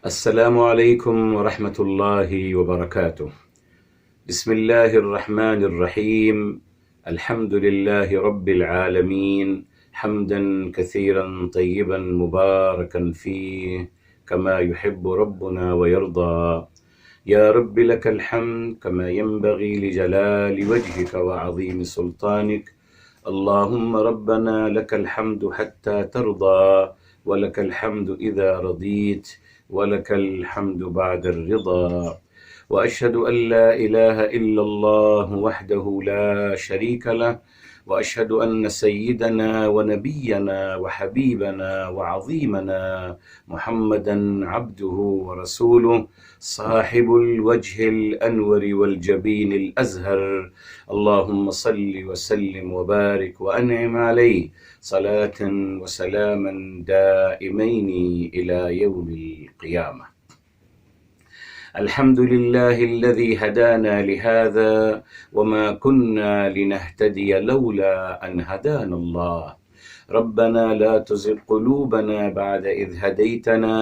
السلام عليكم ورحمة الله وبركاته. بسم الله الرحمن الرحيم. الحمد لله رب العالمين، حمدا كثيرا طيبا مباركا فيه كما يحب ربنا ويرضى. يا رب لك الحمد كما ينبغي لجلال وجهك وعظيم سلطانك. اللهم ربنا لك الحمد حتى ترضى، ولك الحمد إذا رضيت، ولك الحمد بعد الرضا. وأشهد أن لا إله إلا الله وحده لا شريك له، وأشهد أن سيدنا ونبينا وحبيبنا وعظيمنا محمدا عبده ورسوله، صاحب الوجه الأنور والجبين الأزهر. اللهم صل وسلم وبارك وأنعم عليه صلاة وسلاما دائمين إلى يوم القيامة. الحمد لله الذي هدانا لهذا، وما كنا لنهتدي لولا أن هدانا الله. ربنا لا تزغ قلوبنا بعد إذ هديتنا،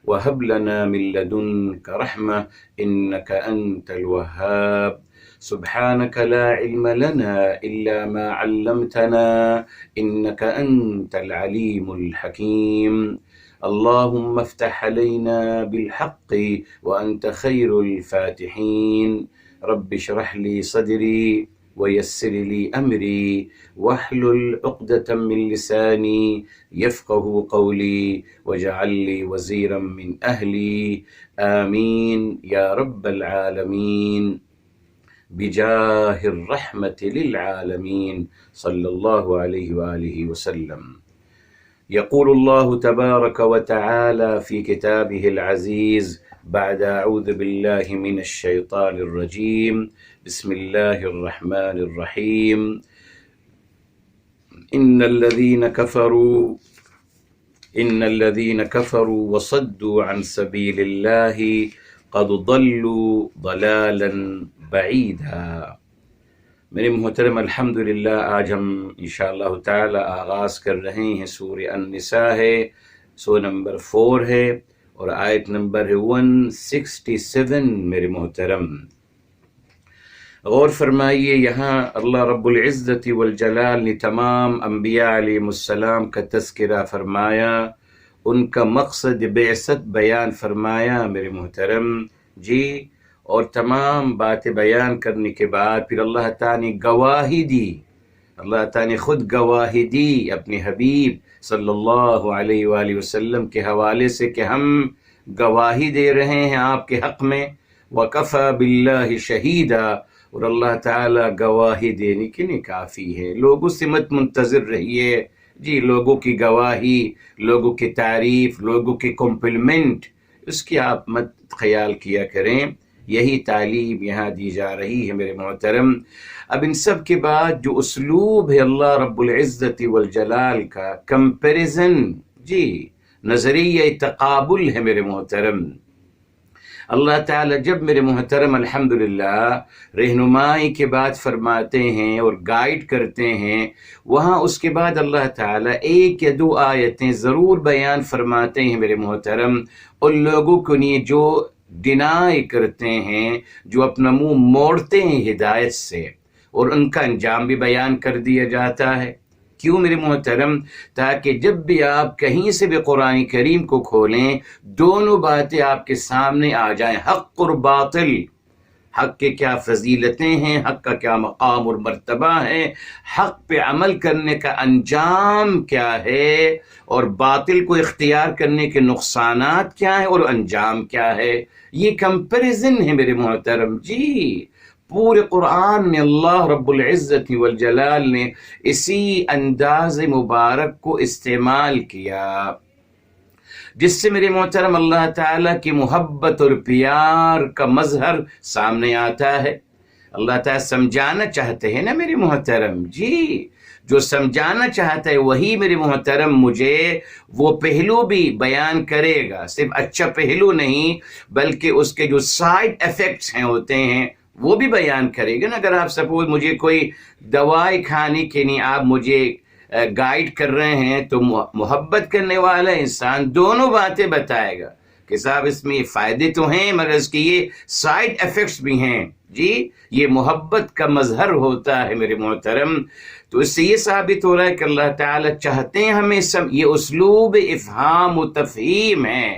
وهب لنا من لدنك رحمة إنك أنت الوهاب. سبحانك لا علم لنا إلا ما علمتنا إنك أنت العليم الحكيم. اللهم افتح علينا بالحق وأنت خير الفاتحين. رب اشرح لي صدري ويسر لي أمري واحلل عقدة من لساني يفقه قولي، واجعل لي وزيرا من أهلي. آمين يا رب العالمين، بجاه الرحمة للعالمين، صلى الله عليه وآله وسلم. يقول الله تبارك وتعالى في كتابه العزيز بعد أعوذ بالله من الشيطان الرجيم، بسم الله الرحمن الرحيم. إن الذين كفروا وصدوا عن سبيل الله قد ضلوا ضلالا بعیدا۔ میرے محترم، الحمدللہ آج ہم انشاءاللہ تعالی آغاز کر رہے ہیں سورہ النساء ہے، سورہ نمبر 4 ہے اور آیت نمبر 167۔ میرے محترم غور فرمائیے، یہاں اللہ رب العزت والجلال نے تمام انبیاء علیہ السلام کا تذکرہ فرمایا، ان کا مقصد بعثت بیان فرمایا میرے محترم جی، اور تمام باتیں بیان کرنے کے بعد پھر اللہ تعالیٰ نے گواہی دی، اللہ تعالیٰ نے خود گواہی دی اپنے حبیب صلی اللہ علیہ وآلہ وسلم کے حوالے سے کہ ہم گواہی دے رہے ہیں آپ کے حق میں، وَكَفَى بِاللَّهِ شَهِيدًا، اور اللہ تعالیٰ گواہی دینے کے لیے کافی ہے۔ لوگوں سے مت منتظر رہیے جی، لوگوں کی گواہی، لوگوں کی تعریف، لوگوں کی کمپلیمنٹ، اس کی آپ مت خیال کیا کریں۔ یہی تعلیم یہاں دی جا رہی ہے میرے محترم۔ اب ان سب کے بعد جو اسلوب ہے اللہ رب العزت والجلال کا، کمپیریزن جی، نظریہ تقابل ہے میرے محترم۔ اللہ تعالیٰ جب میرے محترم الحمدللہ رہنمائی کے بعد فرماتے ہیں اور گائیڈ کرتے ہیں، وہاں اس کے بعد اللہ تعالیٰ 1 یا 2 آیتیں ضرور بیان فرماتے ہیں میرے محترم، ان لوگوں کو لیے جو ڈینائی کرتے ہیں، جو اپنا منہ موڑتے ہیں ہدایت سے، اور ان کا انجام بھی بیان کر دیا جاتا ہے۔ کیوں میرے محترم؟ تاکہ جب بھی آپ کہیں سے بھی قرآن کریم کو کھولیں، دونوں باتیں آپ کے سامنے آ جائیں، حق اور باطل، حق کے کیا فضیلتیں ہیں، حق کا کیا مقام اور مرتبہ ہے، حق پہ عمل کرنے کا انجام کیا ہے، اور باطل کو اختیار کرنے کے نقصانات کیا ہیں اور انجام کیا ہے۔ یہ کمپیریزن ہے میرے محترم جی۔ پورے قرآن میں اللہ رب العزت والجلال نے اسی انداز مبارک کو استعمال کیا، جس سے میرے محترم اللہ تعالیٰ کی محبت اور پیار کا مظہر سامنے آتا ہے۔ اللہ تعالیٰ سمجھانا چاہتے ہیں نا میرے محترم جی، جو سمجھانا چاہتا ہے وہی میرے محترم مجھے وہ پہلو بھی بیان کرے گا، صرف اچھا پہلو نہیں بلکہ اس کے جو سائیڈ ایفیکٹس ہیں ہوتے ہیں وہ بھی بیان کرے گا نا۔ اگر آپ سپوز مجھے کوئی دوائی کھانے کے لیے آپ مجھے گائیڈ کر رہے ہیں تو محبت کرنے والا انسان دونوں باتیں بتائے گا، کہ صاحب اس میں فائدے تو ہیں مگر اس کے یہ سائیڈ ایفیکٹس بھی ہیں. جی یہ محبت کا مظہر ہوتا ہے میرے محترم. تو اس سے یہ ثابت ہو رہا ہے کہ اللہ تعالیٰ چاہتے ہیں ہمیں یہ اسلوب افہام و تفہیم ہے.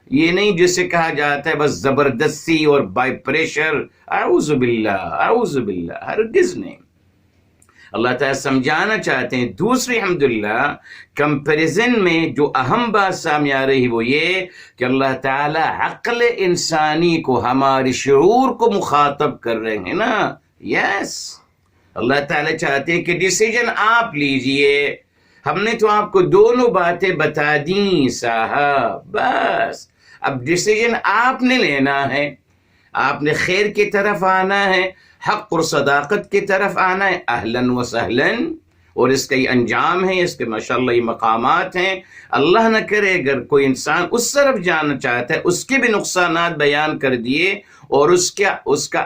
یہ نہیں جسے کہا جاتا ہے بس زبردستی اور بائی پریشر. اعوذ باللہ اعوذ باللہ، ہرگز نہیں. اللہ تعالیٰ سمجھانا چاہتے ہیں. دوسری الحمدللہ کمپیریزن میں جو اہم بات سامنے آ رہی وہ یہ کہ اللہ تعالیٰ عقل انسانی کو، ہمارے شعور کو مخاطب کر رہے ہیں نا. یس اللہ تعالیٰ چاہتے ہیں کہ ڈیسیجن آپ لیجئے. ہم نے تو آپ کو دونوں باتیں بتا دیں صاحب، بس اب ڈیسیجن آپ نے لینا ہے. آپ نے خیر کی طرف آنا ہے، حق اور صداقت کی طرف آنا ہے. اہلاً و سہلاً. اور اس کا یہ انجام ہے، اس کے ماشاءاللہ یہ مقامات ہیں. اللہ نہ کرے اگر کوئی انسان اس طرف جانا چاہتا ہے، اس کے بھی نقصانات بیان کر دیے اور اس کا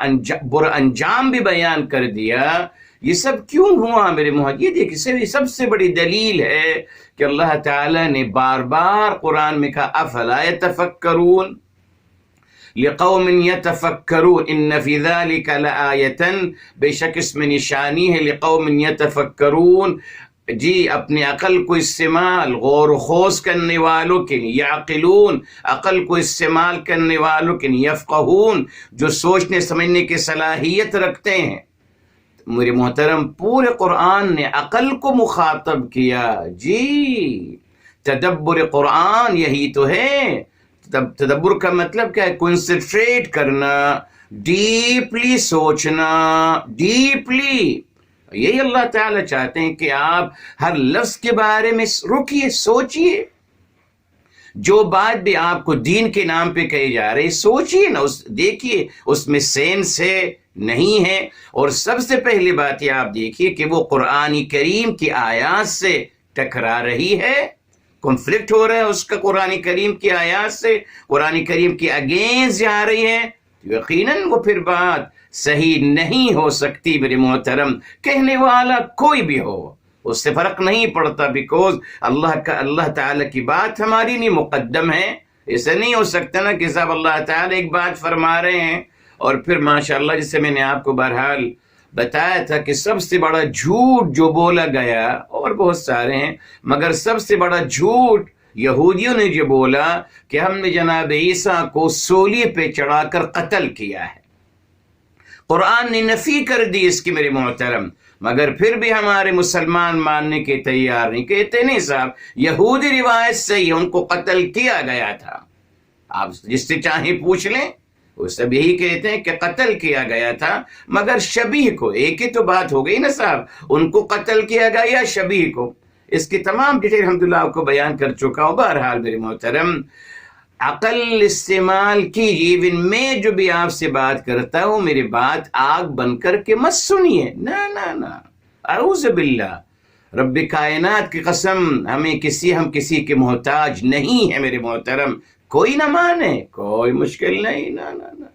برا انجام بھی بیان کر دیا. یہ سب کیوں ہوا میرے محمد؟ یہ دیکھیے سب سے بڑی دلیل ہے کہ اللہ تعالیٰ نے بار بار قرآن میں کہا افلا یتفکرون لقوم یتفکرون ان فی ذلک لآیۃ، بے شک اس میں نشانی ہے لقوم یتفکرون. جی اپنی عقل کو استعمال، غور و خوض کرنے والوں کے لیے. یعقلون عقل کو استعمال کرنے والوں کے لیے. یفقہون جو سوچنے سمجھنے کی صلاحیت رکھتے ہیں. میرے محترم پورے قرآن نے عقل کو مخاطب کیا. جی تدبر قرآن یہی تو ہے. تدبر کا مطلب کیا ہے؟ کنسنٹریٹ کرنا، ڈیپلی سوچنا، ڈیپلی. یہی اللہ تعالیٰ چاہتے ہیں کہ آپ ہر لفظ کے بارے میں رکیے، سوچئے. جو بات بھی آپ کو دین کے نام پہ کہی جا رہی سوچئے نا، دیکھیے اس میں سینس ہے نہیں ہے. اور سب سے پہلی بات یہ آپ دیکھیے کہ وہ قرآن کریم کی آیات سے ٹکرا رہی ہے، کنفلکٹ ہو رہا ہے اس کا قرآن کریم کی آیات سے، قرآن کریم کی اگینسٹ جا رہی ہے. یقیناً وہ پھر بات صحیح نہیں ہو سکتی میرے محترم. کہنے والا کوئی بھی ہو اس سے فرق نہیں پڑتا، بیکوز اللہ تعالیٰ کی بات ہماری نہیں مقدم ہے. ایسا نہیں ہو سکتا نا کہ صاحب اللہ تعالیٰ ایک بات فرما رہے ہیں اور پھر ماشاءاللہ جسے میں نے آپ کو بہرحال بتایا تھا کہ سب سے بڑا جھوٹ جو بولا گیا، اور بہت سارے ہیں مگر سب سے بڑا جھوٹ یہودیوں نے جو بولا کہ ہم نے جناب عیسیٰ کو سولی پہ چڑھا کر قتل کیا ہے. قرآن نے نفی کر دی اس کی میرے محترم، مگر پھر بھی ہمارے مسلمان ماننے کے تیار نہیں. کہتے نہیں صاحب یہودی روایت سے ہی ان کو قتل کیا گیا تھا. آپ جس سے چاہیں پوچھ لیں وہ سب یہی کہتے ہیں کہ قتل کیا گیا تھا، مگر شبیہ کو. ایک ہی تو بات ہو گئی نا صاحب، ان کو قتل کیا گیا یا شبیہ کو. اس کی تمام ڈیٹیل الحمدللہ آپ کو بیان کر چکا ہوں. بہرحال میرے محترم عقل استعمال کیجیے. ایون میں جو بھی آپ سے بات کرتا ہوں میری بات آگ بن کر کے مت سنیے. نہ اعوذ باللہ، رب کائنات کی قسم ہم کسی کے محتاج نہیں ہے میرے محترم. کوئی نہ مانے کوئی مشکل نہیں. نہ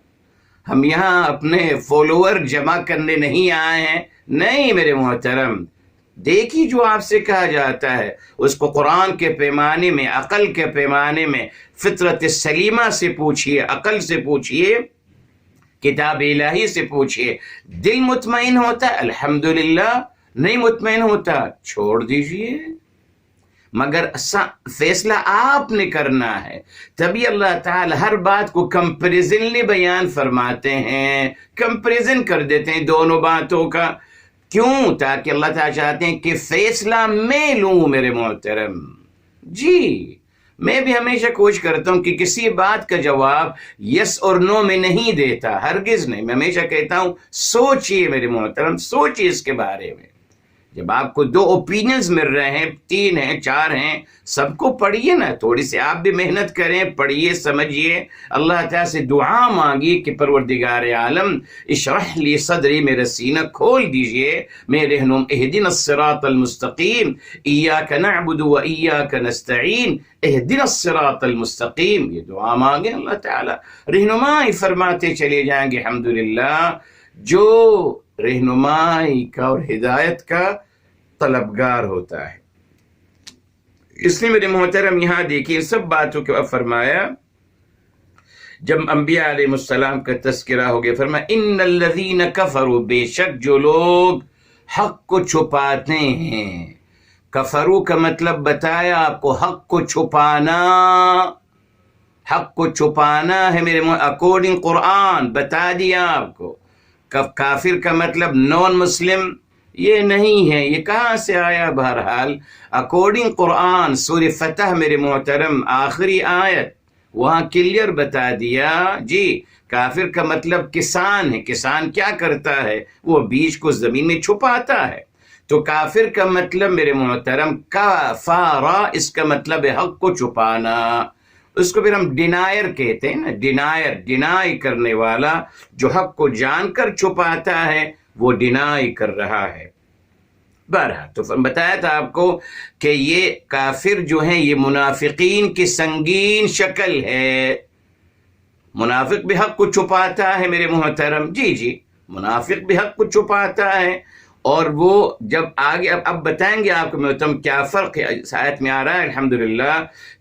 ہم یہاں اپنے فالوور جمع کرنے نہیں آئے ہیں. نہیں میرے محترم، دیکھیے جو آپ سے کہا جاتا ہے اس کو قرآن کے پیمانے میں، عقل کے پیمانے میں، فطرت سلیمہ سے پوچھئے، عقل سے پوچھئے، کتاب الہی سے پوچھئے. دل مطمئن ہوتا ہے الحمدللہ، نہیں مطمئن ہوتا چھوڑ دیجئے. مگر فیصلہ آپ نے کرنا ہے. تبھی اللہ تعالی ہر بات کو کمپیریزنلی بیان فرماتے ہیں، کمپیریزن کر دیتے ہیں دونوں باتوں کا. کیوں؟ تاکہ اللہ تعالیٰ چاہتے ہیں کہ فیصلہ میں لوں میرے محترم. جی میں بھی ہمیشہ کوشش کرتا ہوں کہ کسی بات کا جواب یس اور نو میں نہیں دیتا، ہرگز نہیں. میں ہمیشہ کہتا ہوں سوچئے میرے محترم، سوچئے اس کے بارے میں. جب آپ کو 2 اوپینینز مل رہے ہیں، 3 ہیں، 4 ہیں، سب کو پڑھیے نا. تھوڑی سی آپ بھی محنت کریں، پڑھیے، سمجھیے. اللہ تعالیٰ سے دعا مانگیے کہ پروردگار عالم اشرح لی صدری، میرا سینہ کھول دیجئے، میرے رہنم اہدنا الصراط المستقیم، ایاک نعبد و ایاک نستعین، اہدنا الصراط المستقیم. یہ دعا مانگیں، اللہ تعالیٰ رہنمائی فرماتے چلے جائیں گے. الحمدللہ جو رہنمائی کا اور ہدایت کا طلبگار ہوتا ہے. اس لیے میرے محترم یہاں دیکھیے سب باتوں کے بعد فرمایا جب انبیاء علیہ السلام کا تذکرہ ہو گیا فرمایا ان الذین کفروا، بے شک جو لوگ حق کو چھپاتے ہیں. کفرو کا مطلب بتایا آپ کو، حق کو چھپانا. حق کو چھپانا ہے میرے اکارڈنگ قرآن بتا دیا آپ کو. کافر کا مطلب نان مسلم یہ نہیں ہے، یہ کہاں سے آیا؟ بہرحال اکارڈنگ قرآن سورہ فتح میرے محترم آخری آیت وہاں کلیئر بتا دیا. جی کافر کا مطلب کسان ہے. کسان کیا کرتا ہے؟ وہ بیج کو زمین میں چھپاتا ہے. تو کافر کا مطلب میرے محترم کفارا، اس کا مطلب ہے حق کو چھپانا. اس کو پھر ہم ڈینائر کہتے ہیں نا، ڈینائی کرنے والا جو حق کو جان کر چھپاتا ہے وہ ڈینائی کر رہا ہے. بہرحال تو بتایا تھا آپ کو کہ یہ کافر جو ہیں یہ منافقین کی سنگین شکل ہے. منافق بھی حق کو چھپاتا ہے میرے محترم. جی منافق بھی حق کو چھپاتا ہے. اور وہ جب آگے اب بتائیں گے آپ کو محترم کیا فرق ہے. آیت میں آ رہا ہے الحمدللہ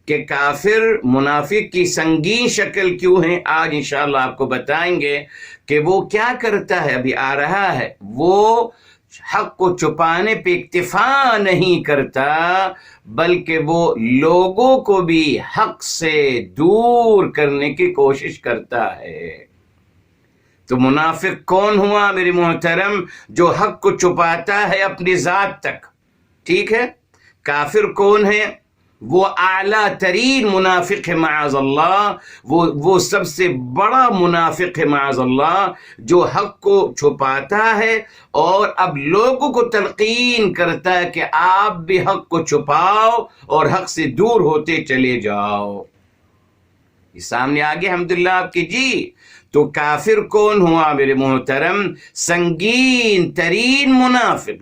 کہ کافر منافق کی سنگین شکل کیوں ہیں. آج انشاءاللہ آپ کو بتائیں گے کہ وہ کیا کرتا ہے. ابھی آ رہا ہے. وہ حق کو چھپانے پہ اکتفا نہیں کرتا بلکہ وہ لوگوں کو بھی حق سے دور کرنے کی کوشش کرتا ہے. تو منافق کون ہوا میرے محترم؟ جو حق کو چھپاتا ہے اپنی ذات تک. ٹھیک ہے. کافر کون ہے؟ وہ اعلیٰ ترین منافق ہے معاذ اللہ. وہ سب سے بڑا منافق ہے معاذ اللہ جو حق کو چھپاتا ہے اور اب لوگوں کو تلقین کرتا ہے کہ آپ بھی حق کو چھپاؤ اور حق سے دور ہوتے چلے جاؤ. یہ سامنے آگے الحمدللہ آپ کی. جی تو کافر کون ہوا میرے محترم؟ سنگین ترین منافق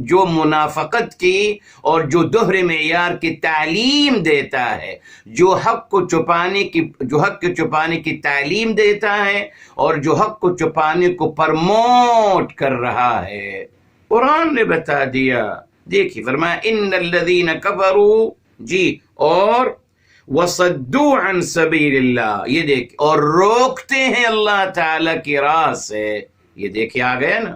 جو منافقت کی اور جو دوہرے معیار کی تعلیم دیتا ہے، جو حق کو چھپانے کی تعلیم دیتا ہے اور جو حق کو چھپانے کو پرموٹ کر رہا ہے. قرآن نے بتا دیا. دیکھیے فرمایا ان الذین کفروا. جی اور وصدوا عن سبیل اللہ. یہ دیکھ اور روکتے ہیں اللہ تعالی کی راہ سے. یہ دیکھیں آ گیا نا.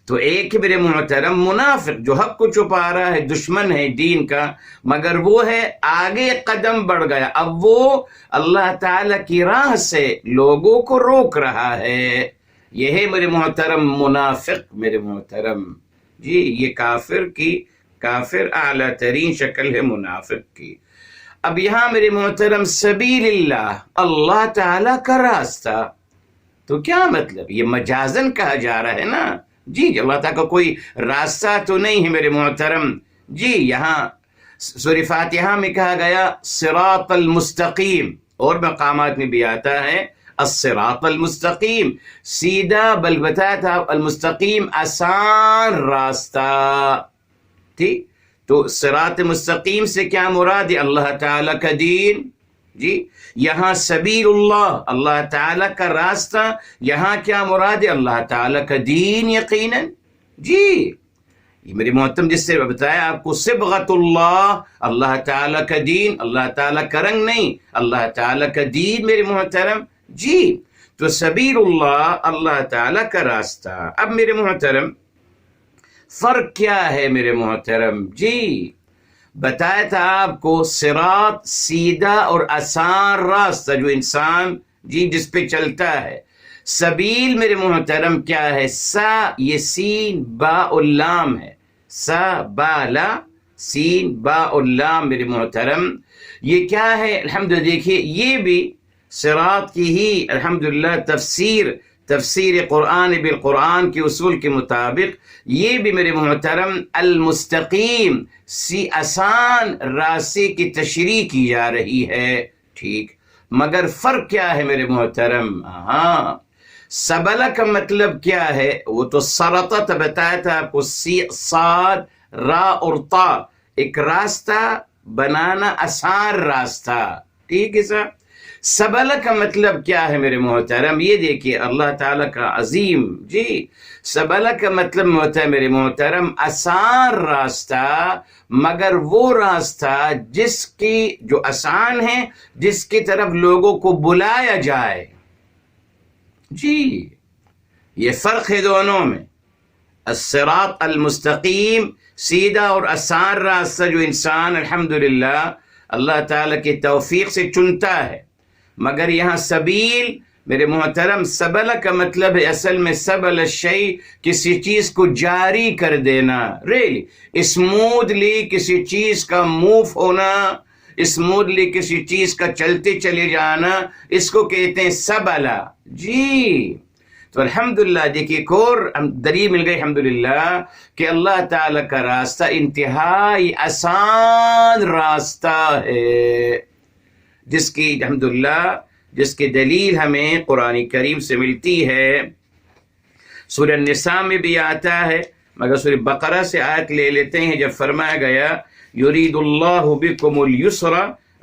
تو ایک میرے محترم منافق جو حق کو چھپا رہا ہے، دشمن ہے دین کا، مگر وہ ہے آگے قدم بڑھ گیا. اب وہ اللہ تعالی کی راہ سے لوگوں کو روک رہا ہے. یہ ہے میرے محترم منافق میرے محترم. جی یہ کافر اعلیٰ ترین شکل ہے منافق کی. اب یہاں میرے محترم سبیل اللہ تعالی کا راستہ، تو کیا مطلب؟ یہ مجازن کہا جا رہا ہے نا. جی اللہ تعالیٰ کا کوئی راستہ تو نہیں ہے میرے محترم. جی یہاں سورہ فاتحہ میں کہا گیا صراط المستقیم، اور مقامات میں بھی آتا ہے الصراط المستقیم، سیدھا. بل بتایا تھا المستقیم آسان راستہ. ٹھیک. تو صراط مستقیم سے کیا مراد ہے؟ اللہ تعالیٰ کا دین. جی یہاں سبیل اللہ تعالیٰ کا راستہ، یہاں کیا مراد ہے؟ اللہ تعالیٰ کا دین یقیناً. جی یہ میری محترم جس سے بتایا آپ کو صبغت اللہ تعالیٰ کا دین، اللہ تعالیٰ کا رنگ نہیں، اللہ تعالیٰ کا دین میرے محترم. جی تو سبیل اللہ تعالیٰ کا راستہ. اب میرے محترم فرق کیا ہے میرے محترم؟ جی بتایا تھا آپ کو صراط سیدھا اور آسان راستہ جو انسان جس پہ چلتا ہے. سبیل میرے محترم کیا ہے؟ سا یہ سین با اللام ہے. سا با لا سین با اللام میرے محترم. یہ کیا ہے؟ الحمدللہ دیکھیے یہ بھی صراط کی ہی الحمدللہ تفسیر قرآن بالقرآن کے اصول کے مطابق یہ بھی میرے محترم المستقیم آسان راستے کی تشریح کی جا رہی ہے. ٹھیک. مگر فرق کیا ہے میرے محترم؟ ہاں سبلہ کا مطلب کیا ہے؟ وہ تو سرطت بتایا تھا آپ کو، صاد را اور تا، ایک راستہ بنانا، آسان راستہ. ٹھیک ہے سر. سبل کا مطلب کیا ہے میرے محترم؟ یہ دیکھیے اللہ تعالیٰ کا عظیم، جی سبل کا مطلب ہوتا ہے میرے محترم آسان راستہ، مگر وہ راستہ جس کی جو آسان ہے، جس کی طرف لوگوں کو بلایا جائے۔ جی یہ فرق ہے دونوں میں، الصراط المستقیم سیدھا اور آسان راستہ جو انسان الحمدللہ اللہ تعالیٰ کی توفیق سے چنتا ہے، مگر یہاں سبیل میرے محترم سبل کا مطلب ہے اصل میں سبل الشیء، کسی چیز کو جاری کر دینا، ریلی اسموتھلی کسی چیز کا موو ہونا، اسموتھلی کسی چیز کا چلتے چلے جانا، اس کو کہتے ہیں سبلا۔ جی تو الحمدللہ دیکھیے ایک اور دلیل مل گئی الحمدللہ کہ اللہ تعالیٰ کا راستہ انتہائی آسان راستہ ہے، جس کی الحمدللہ جس کی دلیل ہمیں قرآن کریم سے ملتی ہے۔ سورہ النساء میں بھی آتا ہے، مگر سورہ بقرہ سے آیت لے لیتے ہیں، جب فرمایا گیا یرید اللہ بکم الیسر،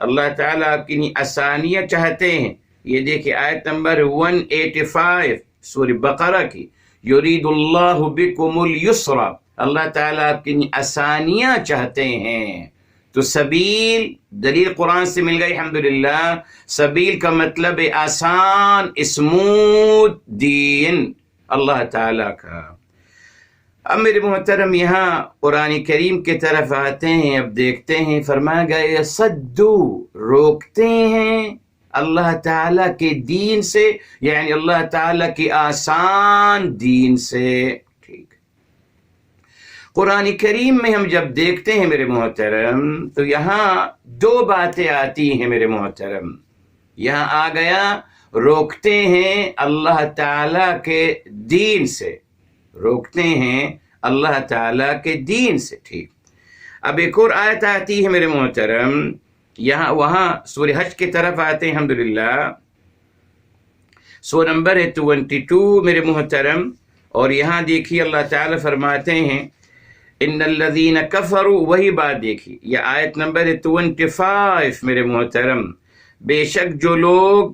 اللہ تعالیٰ آپ کی آسانیاں چاہتے ہیں۔ یہ دیکھیں آیت نمبر 185 سورہ بقرہ کی، یرید اللہ بکم الیسر، اللہ تعالیٰ آپ کی آسانیاں چاہتے ہیں۔ تو سبیل دلیل قرآن سے مل گئی الحمدللہ، سبیل کا مطلب ہے آسان اسموتھ دین اللہ تعالیٰ کا۔ اب میرے محترم یہاں قرآن کریم کی طرف آتے ہیں، اب دیکھتے ہیں فرمایا گیا صدو، روکتے ہیں اللہ تعالیٰ کے دین سے، یعنی اللہ تعالیٰ کی آسان دین سے۔ ٹھیک، قرآن کریم میں ہم جب دیکھتے ہیں میرے محترم تو یہاں دو باتیں آتی ہیں میرے محترم، یہاں آ گیا روکتے ہیں اللہ تعالیٰ کے دین سے، روکتے ہیں اللہ تعالیٰ کے دین سے۔ ٹھیک، اب ایک اور آیت آتی ہے میرے محترم، یہاں وہاں سورہ حج کی طرف آتے ہیں الحمدللہ، سورہ نمبر 22 میرے محترم، اور یہاں دیکھیے اللہ تعالیٰ فرماتے ہیں ان الذین کفروا، وہی بات دیکھیے یہ آیت نمبر 25 میرے محترم، بے شک جو لوگ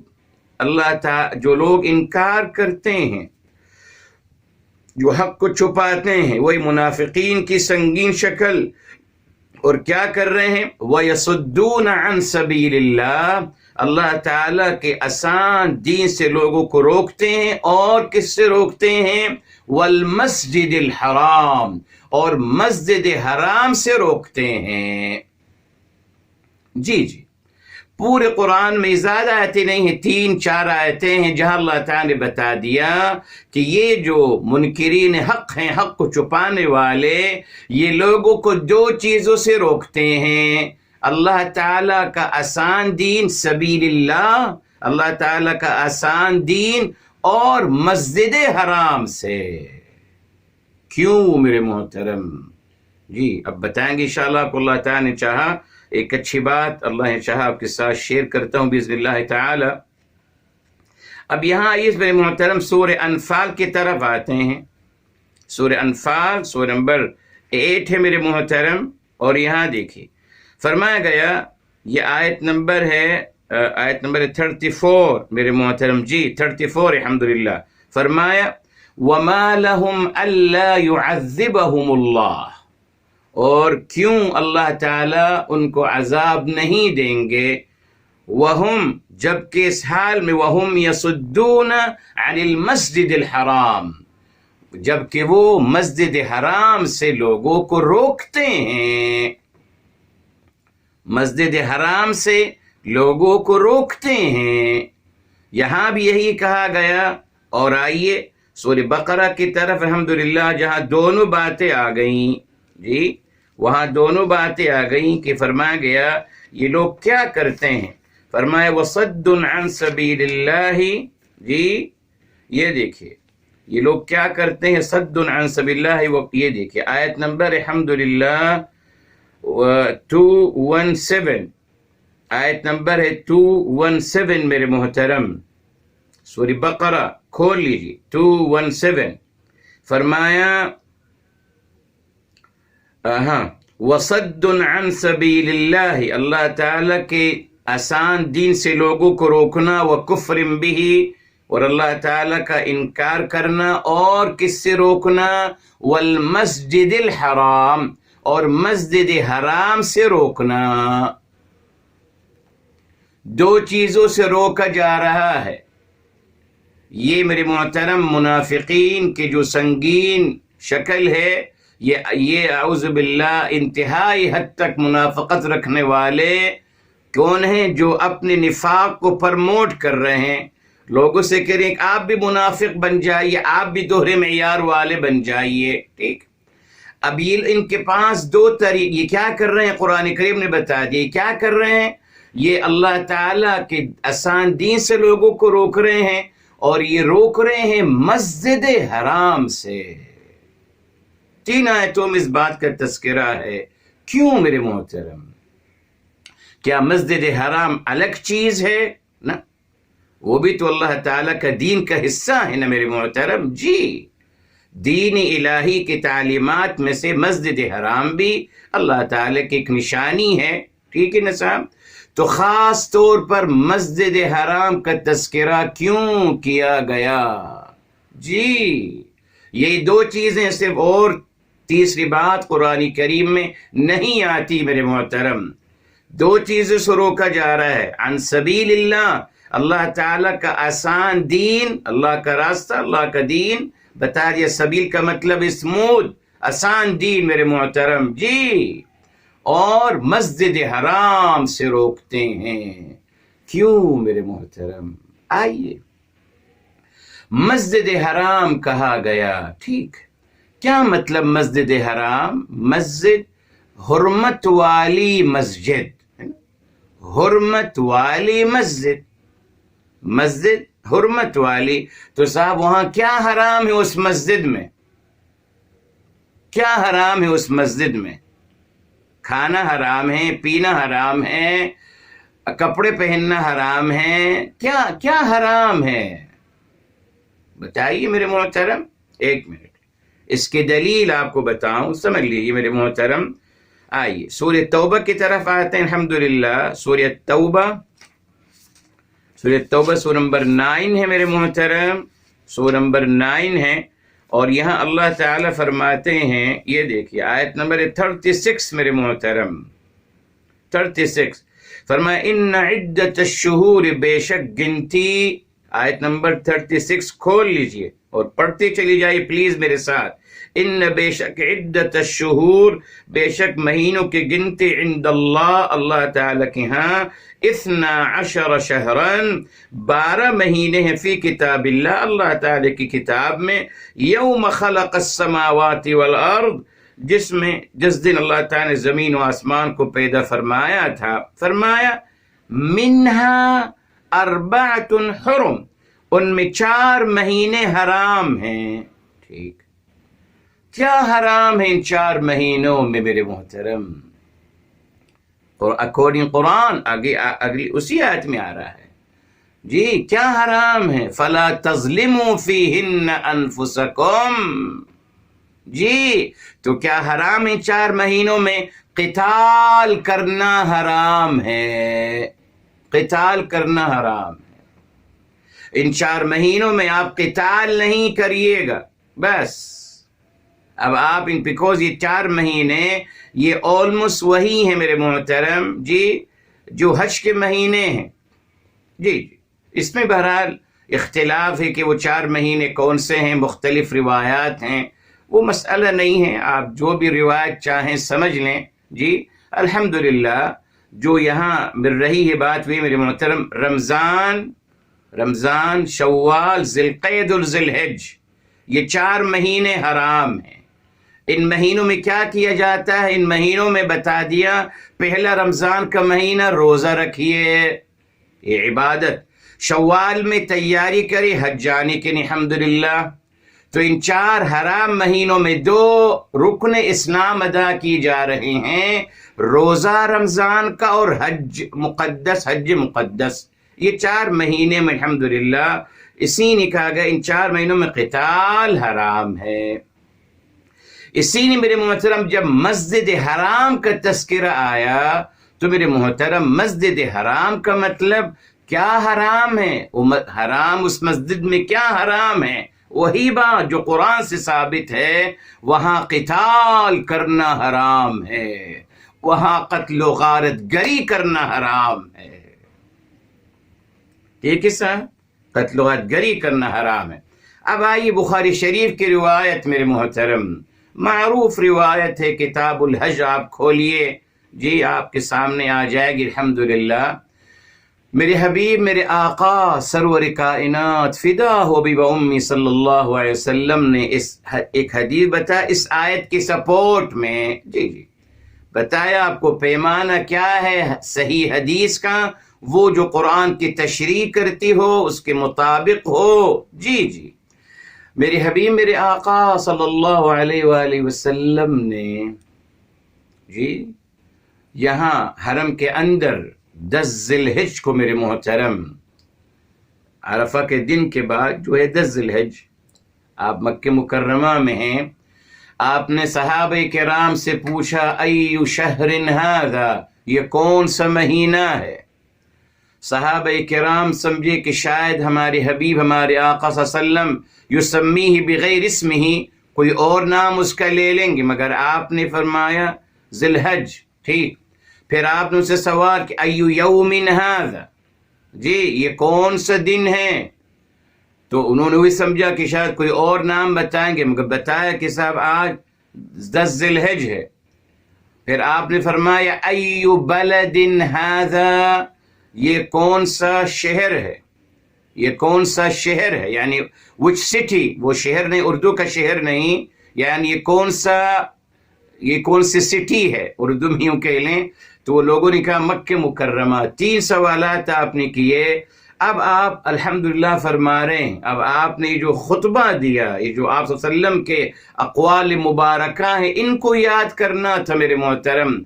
جو لوگ انکار کرتے ہیں، جو حق کو چھپاتے ہیں، وہی منافقین کی سنگین شکل، اور کیا کر رہے ہیں وَيَصُدُّونَ عَن سَبِيلِ اللَّهِ، اللہ تعالیٰ کے آسان دین سے لوگوں کو روکتے ہیں، اور کس سے روکتے ہیں وَالْمَسْجِدِ الْحَرَامِ، اور مسجد حرام سے روکتے ہیں۔ جی پورے قرآن میں زیادہ آیتیں نہیں ہیں، 3-4 آیتیں ہیں جہاں اللہ تعالیٰ نے بتا دیا کہ یہ جو منکرین حق ہیں، حق کو چھپانے والے، یہ لوگوں کو 2 چیزوں سے روکتے ہیں، اللہ تعالیٰ کا آسان دین سبیل اللہ، اللہ تعالیٰ کا آسان دین، اور مسجد حرام سے۔ کیوں میرے محترم؟ جی اب بتائیں گے انشاءاللہ آپ کو، اللہ تعالیٰ نے چاہا ایک اچھی بات اللہ نے چاہا آپ کے ساتھ شیئر کرتا ہوں باذن اللہ تعالی۔ اب یہاں آئیے میرے محترم سورہ انفال کی طرف آتے ہیں، سورہ انفال سورہ نمبر 8 ہے میرے محترم، اور یہاں دیکھیے فرمایا گیا، یہ آیت نمبر ہے آیت نمبر 34 میرے محترم، جی 34 الحمدللہ، فرمایا وَمَا لَهُمْ أَلَّا يُعَذِّبَهُمُ اللَّهُ، اور کیوں اللہ تعالیٰ ان کو عذاب نہیں دیں گے، وَهُمْ، جبکہ اس حال میں وَهُمْ يَصُدُّونَ عَنِ الْمَسْجِدِ الْحَرَامِ، جبکہ وہ مسجد حرام سے لوگوں کو روکتے ہیں، مسجد حرام سے لوگوں کو روکتے ہیں۔ یہاں بھی یہی کہا گیا، اور آئیے سورہ بقرہ کی طرف الحمدللہ جہاں دونوں باتیں آ گئیں، جی وہاں دونوں باتیں آ گئیں کہ فرمایا گیا یہ لوگ کیا کرتے ہیں، فرمایا وَصَدٌّ عَن سَبِيلِ اللَّهِ، جی یہ دیکھیے یہ لوگ کیا کرتے ہیں، صد عن سبیل اللہ، یہ دیکھیے آیت نمبر الحمدللہ 217، آیت نمبر ہے 217 میرے محترم، سورہ بقرہ کھول لیجیے 217، فرمایا وَصَدٌّ عَن سَبِيلِ اللَّهِ، اللہ تعالیٰ کے آسان دین سے لوگوں کو روکنا، وکفر بہ، اور اللہ تعالیٰ کا انکار کرنا، اور کس سے روکنا؟ والمسجد الحرام، اور مسجد حرام سے روکنا۔ دو چیزوں سے روکا جا رہا ہے۔ یہ میرے محترم منافقین کی جو سنگین شکل ہے، یہ اعوذ باللہ انتہائی حد تک منافقت رکھنے والے کون ہیں؟ جو اپنے نفاق کو پرموٹ کر رہے ہیں، لوگوں سے کہہ رہے ہیں کہ آپ بھی منافق بن جائیے، آپ بھی دوہرے معیار والے بن جائیے، ٹھیک؟ اب یہ ان کے پاس دو طریقے، یہ کیا کر رہے ہیں؟ قرآن کریم نے بتا دیا کیا کر رہے ہیں۔ یہ اللہ تعالیٰ کے آسان دین سے لوگوں کو روک رہے ہیں، اور یہ روک رہے ہیں مسجد حرام سے۔ 3 آیتوں میں اس بات کا تذکرہ ہے۔ کیوں میرے محترم؟ کیا مسجد حرام الگ چیز ہے؟ نہ، وہ بھی تو اللہ تعالیٰ کا دین کا حصہ ہے نا میرے محترم۔ جی، دین الہی کی تعلیمات میں سے مسجد حرام بھی اللہ تعالیٰ کی ایک نشانی ہے، ٹھیک ہے نا صاحب؟ تو خاص طور پر مسجد حرام کا تذکرہ کیوں کیا گیا؟ جی، یہ دو چیزیں صرف، اور تیسری بات قرآن کریم میں نہیں آتی میرے محترم۔ دو چیزوں سے روکا جا رہا ہے، عن سبیل اللہ، اللہ تعالیٰ کا آسان دین، اللہ کا راستہ، اللہ کا دین بتا دیا۔ سبیل کا مطلب اسموتھ، آسان دین میرے محترم۔ جی، اور مسجد حرام سے روکتے ہیں۔ کیوں میرے محترم؟ آئیے، مسجد حرام کہا گیا، ٹھیک، کیا مطلب مسجد حرام؟ مسجد حرمت والی مسجد، حرمت والی مسجد، مسجد حرمت والی۔ تو صاحب وہاں کیا حرام ہے اس مسجد میں؟ کیا حرام ہے اس مسجد میں؟ کھانا حرام ہے، پینا حرام ہے، کپڑے پہننا حرام ہے، کیا حرام ہے؟ بتائیے میرے محترم۔ ایک منٹ، اس کی دلیل آپ کو بتاؤں، سمجھ لیجیے میرے محترم۔ آئیے سورہ توبہ کی طرف آتے ہیں۔ الحمدللہ سورہ توبہ، سورہ توبہ سورہ نمبر 9 ہے میرے محترم، سورہ نمبر 9 ہے، اور یہاں اللہ تعالیٰ فرماتے ہیں، یہ دیکھیے آیت نمبر 36 میرے محترم، 36 فرمایا ان عدت الشہور، بے شک گنتی، آیت نمبر 36 کھول لیجئے اور پڑھتے چلی جائیے پلیز میرے ساتھ۔ ان بے شک عدت الشہور، بے شک مہینوں کی گنتی، عند اللہ، اللہ تعالیٰ کے ہاں، 12 شہرن، 12 مہینے ہیں، فی کتاب اللہ، اللہ تعالیٰ کی کتاب میں، یوم خلق السماوات والارض، جس دن اللہ تعالیٰ نے زمین و آسمان کو پیدا فرمایا تھا، فرمایا منہا 4 حرم، ان میں 4 مہینے حرام ہیں، ٹھیک؟ کیا حرام ہے ان 4 مہینوں میں میرے محترم؟ اور اکارڈنگ قرآن اگلی اسی آیت میں آ رہا ہے، جی کیا حرام ہے؟ فلا تظلموا فیہن انفسکم، جی تو کیا حرام ہے 4 مہینوں میں؟ قتال کرنا حرام ہے، قتال کرنا حرام ہے۔ ان 4 مہینوں میں آپ قتال نہیں کریے گا، بس۔ اب آپ بیکوز یہ 4 مہینے یہ آلموسٹ وہی ہیں میرے محترم، جی جو حج کے مہینے ہیں، جی اس میں بہرحال اختلاف ہے کہ وہ 4 مہینے کون سے ہیں، مختلف روایات ہیں، وہ مسئلہ نہیں ہے، آپ جو بھی روایت چاہیں سمجھ لیں، جی الحمدللہ۔ جو یہاں مل رہی ہے بات وہی میرے محترم، رمضان، شوال، ذی القعد اور ذی الحج، یہ 4 مہینے حرام ہیں۔ ان مہینوں میں کیا کیا جاتا ہے؟ ان مہینوں میں بتا دیا، پہلا رمضان کا مہینہ روزہ رکھیے، یہ عبادت، شوال میں تیاری کرے حج جانے کے لیے، الحمدللہ۔ تو ان 4 حرام مہینوں میں 2 رکن اسلام ادا کی جا رہے ہیں، روزہ رمضان کا اور حج مقدس، یہ 4 مہینے میں الحمدللہ اسی نے کہا گیا ان 4 مہینوں میں قتال حرام ہے۔ اسی نے میرے محترم جب مسجد حرام کا تذکرہ آیا تو میرے محترم مسجد حرام کا مطلب کیا حرام ہے؟ حرام اس مسجد میں کیا حرام ہے؟ وہی بات جو قرآن سے ثابت ہے، وہاں قتال کرنا حرام ہے، وہاں قتل و غارت گری کرنا حرام ہے۔ ٹھیک ہے صاحب، قتل و غارت گری کرنا حرام ہے۔ اب آئیے بخاری شریف کی روایت میرے محترم، معروف روایت ہے، کتاب الحج آپ کھولیے، جی آپ کے سامنے آ جائے گی الحمدللہ۔ میرے حبیب، میرے آقا سرور کائنات فدا ہو بھی امی صلی اللہ علیہ وسلم نے ایک حدیث بتایا اس آیت کی سپورٹ میں، جی بتایا آپ کو پیمانہ کیا ہے صحیح حدیث کا، وہ جو قرآن کی تشریح کرتی ہو، اس کے مطابق ہو۔ جی میرے حبیب، میرے آقا صلی اللہ علیہ وآلہ وسلم نے یہاں حرم کے اندر 10 ذی الحج کو میرے محترم، عرفہ کے دن کے بعد جو ہے 10 ذی الحج، آپ مکہ مکرمہ میں ہیں، آپ نے صحابہ کرام سے پوچھا ای شہر ھذا، یہ کون سا مہینہ ہے؟ صحابہ کرام سمجھے کہ شاید ہمارے حبیب، ہمارے آقا صلی اللہ علیہ وسلم یسمیہ بغیر اسمہ، کوئی اور نام اس کا لے لیں گے، مگر آپ نے فرمایا ذی الحج۔ ٹھیک، پھر آپ نے اسے سوال کہ ایو یوم ھذا، جی یہ کون سا دن ہے؟ تو انہوں نے بھی سمجھا کہ شاید کوئی اور نام بتائیں گے، مگر بتایا کہ صاحب آج 10 ذی الحج ہے۔ پھر آپ نے فرمایا ایو بلد ھذا، یہ کون سا شہر ہے؟ یہ کون سا شہر ہے، یعنی وچ سٹی، وہ شہر نہیں، اردو کا شہر نہیں، یعنی یہ کون سی سٹی ہے، اردو میں یوں کہہ لیں۔ تو وہ لوگوں نے کہا مکہ مکرمہ۔ 3 سوالات آپ نے کیے۔ اب آپ الحمدللہ فرما رہے ہیں، اب آپ نے جو خطبہ دیا، یہ جو آپ صلی اللہ علیہ وسلم کے اقوال مبارکہ ہیں، ان کو یاد کرنا تھا میرے محترم۔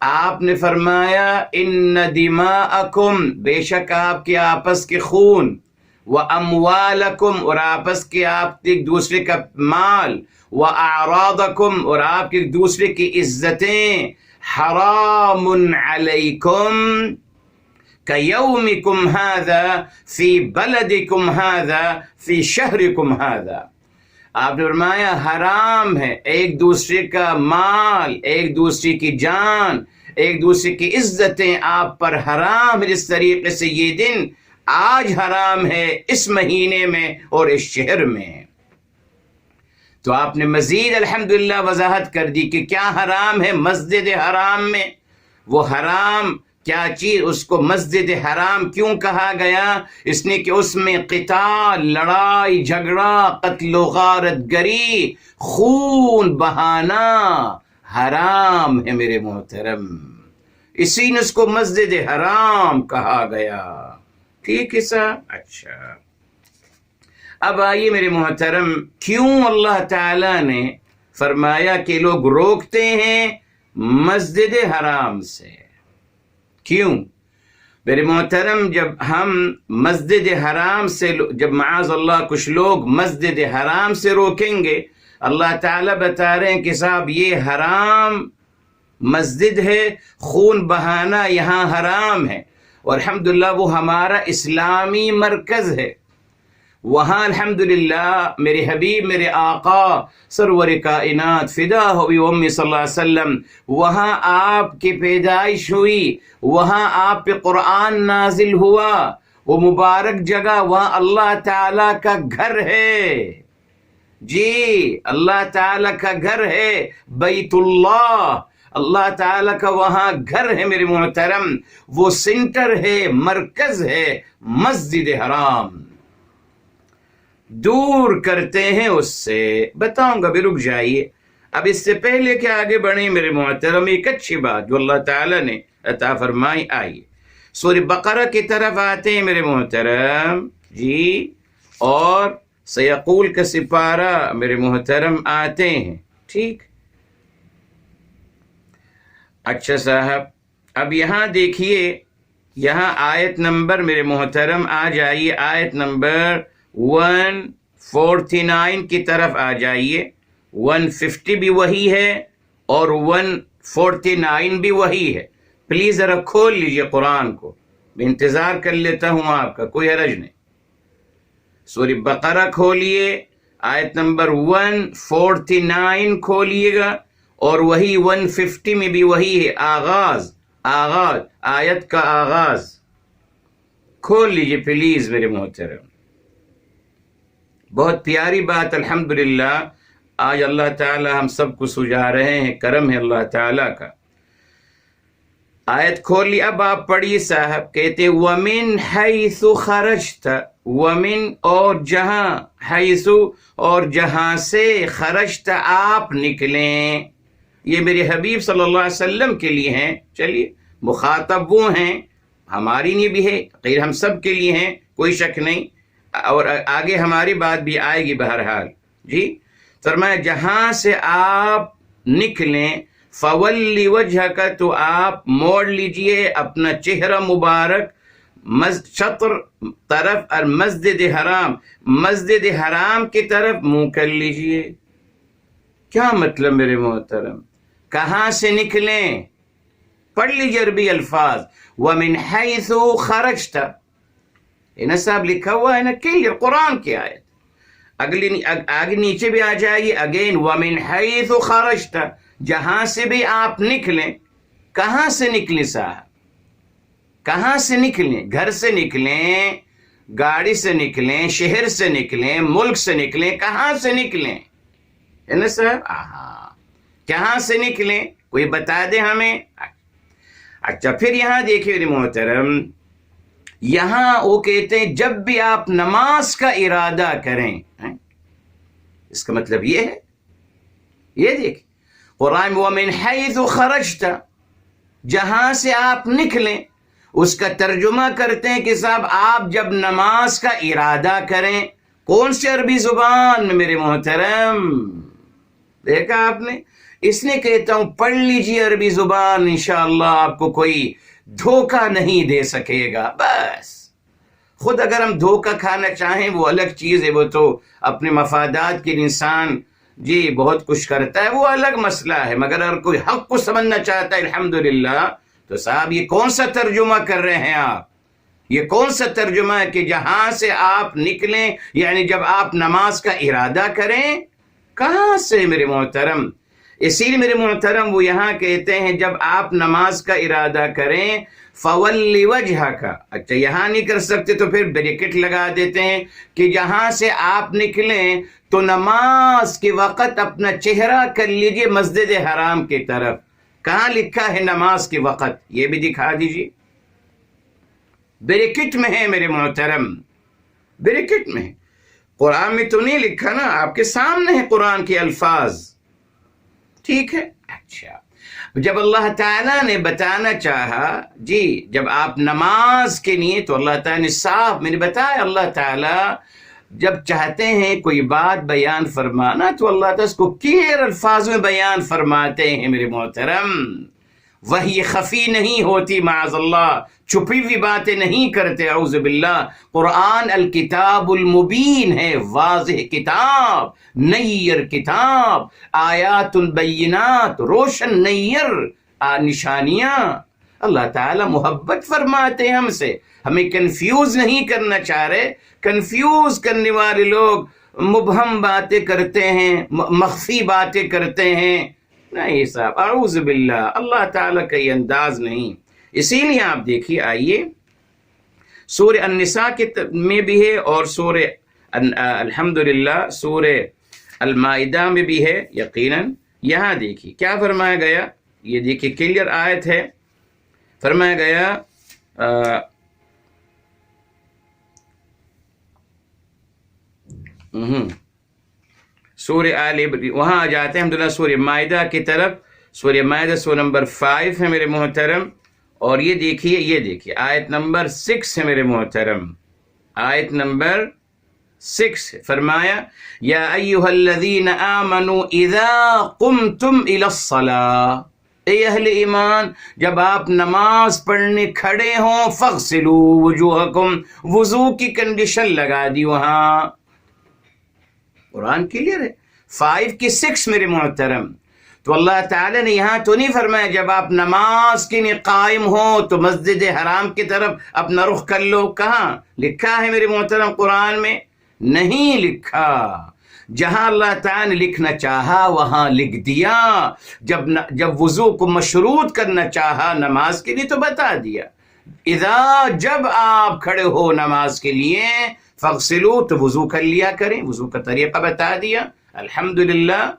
آپ نے فرمایا ان دماءکم، بے شک آپ کے آپس کے خون، واموالکم، اور آپس کے آپ ایک دوسرے کا مال، واعراضکم، اور آپ ایک دوسرے کی عزتیں، حرام علیکم کیومکم ھذا فی بلدکم ھذا فی شہرکم ھذا۔ آپ نے فرمایا حرام ہے ایک دوسرے کا مال، ایک دوسرے کی جان، ایک دوسرے کی عزتیں آپ پر حرام ہے، اس طریقے سے یہ دن آج حرام ہے اس مہینے میں اور اس شہر میں۔ تو آپ نے مزید الحمدللہ وضاحت کر دی کہ کیا حرام ہے مسجد حرام میں، وہ حرام کیا چیز، اس کو مسجد حرام کیوں کہا گیا؟ اس نے کہ اس میں قتال، لڑائی جھگڑا، قتل و غارت گری، خون بہانا حرام ہے میرے محترم، اسی نے اس کو مسجد حرام کہا گیا۔ ٹھیک ہے صاحب، اچھا اب آئیے میرے محترم، کیوں اللہ تعالی نے فرمایا کہ لوگ روکتے ہیں مسجد حرام سے؟ کیوں میرے محترم؟ جب ہم مسجد حرام سے، جب معاذ اللہ کچھ لوگ مسجد حرام سے روکیں گے، اللہ تعالیٰ بتا رہے ہیں کہ صاحب یہ حرام مسجد ہے، خون بہانا یہاں حرام ہے، اور الحمدللہ وہ ہمارا اسلامی مرکز ہے، وہاں الحمدللہ میرے حبیب، میرے آقا سرور کائنات فدا ہو بھی امی صلی اللہ علیہ وسلم، وہاں آپ کی پیدائش ہوئی، وہاں آپ پہ قرآن نازل ہوا، وہ مبارک جگہ وہاں اللہ تعالیٰ کا گھر ہے، جی اللہ تعالیٰ کا گھر ہے، بیت اللہ، اللہ تعالیٰ کا وہاں گھر ہے میرے محترم، وہ سینٹر ہے، مرکز ہے، مسجد حرام۔ دور کرتے ہیں اس سے، بتاؤں گا بھی، رک جائیے۔ اب اس سے پہلے کہ آگے بڑھیں میرے محترم، ایک اچھی بات جو اللہ تعالیٰ نے عطا فرمائی، آئیے سورہ بقرہ کی طرف آتے ہیں میرے محترم، جی، اور سیقول کا سپارہ میرے محترم آتے ہیں، ٹھیک، اچھا صاحب، اب یہاں دیکھیے، یہاں آیت نمبر میرے محترم آ جائیے، آیت نمبر 149 کی طرف آ جائیے، 150 بھی وہی ہے اور 149 بھی وہی ہے، پلیز ذرا کھول لیجئے قرآن کو، میں انتظار کر لیتا ہوں آپ کا، کوئی حرج نہیں۔ سورہ بقرہ کھولیے، آیت نمبر 149 کھولیے گا، اور وہی 150 میں بھی وہی ہے، آغاز آیت کا آغاز کھول لیجئے پلیز میرے محترم۔ بہت پیاری بات الحمدللہ آج اللہ تعالی ہم سب کو سجا رہے ہیں، کرم ہے اللہ تعالی کا۔ آیت کھول لی، اب آپ پڑھیے صاحب، کہتے وَمِنْ حَيْثُ خَرَجْتَ، وَمِنْ اور جہاں، حیث اور جہاں سے، خرجت آپ نکلیں، یہ میرے حبیب صلی اللہ علیہ وسلم کے لیے ہیں۔ چلیے مخاطب وہ ہیں، ہماری لیے بھی ہے، غیر ہم سب کے لیے ہیں، کوئی شک نہیں، اور آگے ہماری بات بھی آئے گی بہرحال۔ جی فرمایا جہاں سے آپ نکلیں، فَوَلِّ وَجْهَكَ، تو آپ موڑ لیجئے اپنا چہرہ مبارک شطر طرف، اور مسجد حرام کی طرف منہ کر لیجئے۔ کیا مطلب میرے محترم؟ کہاں سے نکلیں؟ پڑھ لیجئے عربی الفاظ، وَمِنْ حَيْثُ خَرَجْتَ، نا صاحب لکھا ہوا ہے نا، کلیئر قرآن کی آیت، آگے نیچے بھی آ جائیے اگین، وَمِنْ حَيْثُ خَرَجْتَ، جہاں سے بھی آپ نکلیں۔ کہاں سے نکلیں صاحب؟ کہاں سے نکلیں؟ گھر سے نکلیں، گاڑی سے نکلیں، شہر سے نکلیں، ملک سے نکلیں، کہاں سے نکلیں؟ ہے نا صاحب؟ کہاں سے نکلیں؟ کوئی بتا دے ہمیں۔ اچھا پھر یہاں دیکھیے میرے محترم، یہاں وہ کہتے ہیں جب بھی آپ نماز کا ارادہ کریں، اس کا مطلب یہ ہے، یہ دیکھ قرآن وَمِنْ حَيْثُ خَرَجْتَ، جہاں سے آپ نکلیں، اس کا ترجمہ کرتے ہیں کہ صاحب آپ جب نماز کا ارادہ کریں، کون سی عربی زبان میں میرے محترم؟ دیکھا آپ نے، اس نے کہتا ہوں پڑھ لیجیے عربی زبان، انشاءاللہ آپ کو کوئی دھوکہ نہیں دے سکے گا۔ بس خود اگر ہم دھوکہ کھانا چاہیں وہ الگ چیز ہے، وہ تو اپنے مفادات کے انسان جی بہت کچھ کرتا ہے، وہ الگ مسئلہ ہے، مگر اگر کوئی حق کو سمجھنا چاہتا ہے الحمدللہ، تو صاحب یہ کون سا ترجمہ کر رہے ہیں آپ؟ یہ کون سا ترجمہ ہے کہ جہاں سے آپ نکلیں، یعنی جب آپ نماز کا ارادہ کریں، کہاں سے میرے محترم؟ اسی لیے میرے محترم وہ یہاں کہتے ہیں جب آپ نماز کا ارادہ کریں، فَوَلِّ وَجْهَكَ، اچھا یہاں نہیں کر سکتے تو پھر بریکٹ لگا دیتے ہیں کہ جہاں سے آپ نکلیں تو نماز کے وقت اپنا چہرہ کر لیجئے مسجد حرام کی طرف۔ کہاں لکھا ہے نماز کے وقت؟ یہ بھی دکھا دیجئے، بریکٹ میں ہے میرے محترم، بریکٹ میں ہے، قرآن میں تو نہیں لکھا نا، آپ کے سامنے ہے قرآن کے الفاظ، ٹھیک ہے۔ اچھا جب اللہ تعالیٰ نے بتانا چاہا جی جب آپ نماز کے لیے، تو اللہ تعالیٰ نے صاف میں نے بتایا، اللہ تعالیٰ جب چاہتے ہیں کوئی بات بیان فرمانا تو اللہ تعالیٰ اس کو کلیئر الفاظ میں بیان فرماتے ہیں میرے محترم، وحی خفی نہیں ہوتی، معاذ اللہ چھپی ہوئی باتیں نہیں کرتے، اعوذ باللہ۔ قرآن الکتاب المبین ہے، واضح کتاب، نیر کتاب، آیات البینات، روشن نیر نشانیاں۔ اللہ تعالیٰ محبت فرماتے ہیں ہم سے، ہمیں کنفیوز نہیں کرنا چاہ رہے۔ کنفیوز کرنے والے لوگ مبہم باتیں کرتے ہیں، مخفی باتیں کرتے ہیں، نہیں صاحب، اعوذ باللہ، اللہ تعالیٰ کا یہ انداز نہیں۔ اسی لیے آپ دیکھیے، آئیے سورہ النساء میں بھی ہے، اور سورہ الحمدللہ سورہ المائدہ میں بھی ہے یقیناً۔ یہاں دیکھیے کیا فرمایا گیا، یہ دیکھیے کلیئر آیت ہے، فرمایا گیا سورہ وہاں آ جاتے ہیں الحمدللہ سورہ مائدہ کی طرف، سورہ مائدہ سورہ نمبر 5 ہے میرے محترم، اور یہ دیکھیے آیت نمبر 6 ہے میرے محترم، آیت نمبر 6 فرمایا یا ایھا الذین آمنوا اذا قمتم الی الصلاۃ، اے اہل ایمان جب آپ نماز پڑھنے کھڑے ہوں، فاغسلوا وجوہکم، وضو کی کنڈیشن لگا دی وہاں، قرآن کلیئر ہے، 5 کی 6 میرے محترم۔ تو اللہ تعالیٰ نے یہاں تو نہیں فرمایا جب آپ نماز کے لیے قائم ہو تو مسجد حرام کی طرف اپنا رخ کر لو. کہاں لکھا ہے میرے محترم قرآن میں؟ نہیں لکھا. جہاں اللہ تعالیٰ نے لکھنا چاہا وہاں لکھ دیا. جب وضو کو مشروط کرنا چاہا نماز کے لیے تو بتا دیا اذا جب آپ کھڑے ہو نماز کے لیے فاغسلوا تو وضو کر لیا کریں. وضو کا طریقہ بتا دیا. الحمدللہ